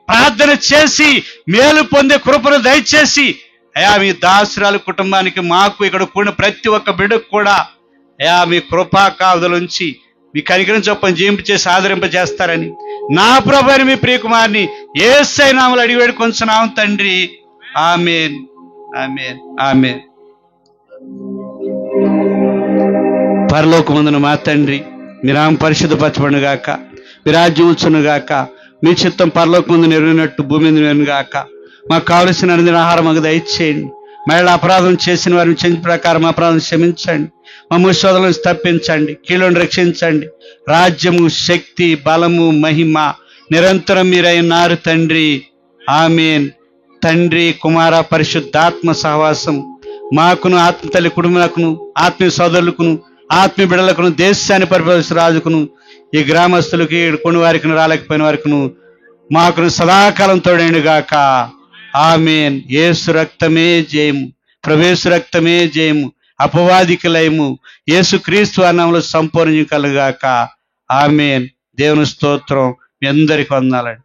ప్రార్థన చేసి మేలు పొందే కృపను దయచేసి అయా మీ దాసురాలు కుటుంబానికి మాకు ఇక్కడ కూడిన ప్రతి ఒక్క బిడ్డకు కూడా అయా మీ కృపా కావదలుంచి మీ కనికరం చొప్పున జీవింపచేసి ఆదరింపజేస్తారని నా ప్రభు అని మీ ప్రియకుమారిని యేసయ్య నామములో అడిగి వేడుకొంచున్నాం తండ్రి. ఆమేన్, ఆమేన్, ఆమేన్. పరలోకమందున మా తండ్రి, మీ నామం పరిశుద్ధపరచబడును గాక, మీ రాజ్యం వచ్చును గాక, మీ చిత్తం పరలోకమందు నెరవేరినట్టు భూమి మీద నెరవేరును గాక. మాకు కావలసిన అనుదిన ఆహారం మాకు దయచేయండి. మళ్ళీ అపరాధం చేసిన వారిని చెంది ప్రకారం అపరాధం క్షమించండి. మమ్మ శోధనలను తప్పించండి, కీళ్ళను రక్షించండి. రాజ్యము, శక్తి, బలము, మహిమ నిరంతరం మీరైనారు తండ్రి. ఆమేన్. తండ్రి, కుమార, పరిశుద్ధాత్మ సహవాసం మాకును, ఆత్మతల్లి కుటుంబాలకును, ఆత్మీయ సోదరులకును, ఆత్మీయ బిడ్డలకును, దేశాన్ని పరిపాలించే రాజుకును, ఈ గ్రామస్తులకి, కొన్ని వారికి రాలేకపోయిన వారికి మాకును సదాకాలం తోడైండు గాక. ఆమేన్. యేసు రక్తమే జయము, ప్రవేశ రక్తమే జయము, అపవాదికి లయము, యేసు క్రీస్తు నామములో సంపూర్ణ కలుగాక. ఆమేన్. దేవుని స్తోత్రం. మీ అందరికీ వందనాలండి.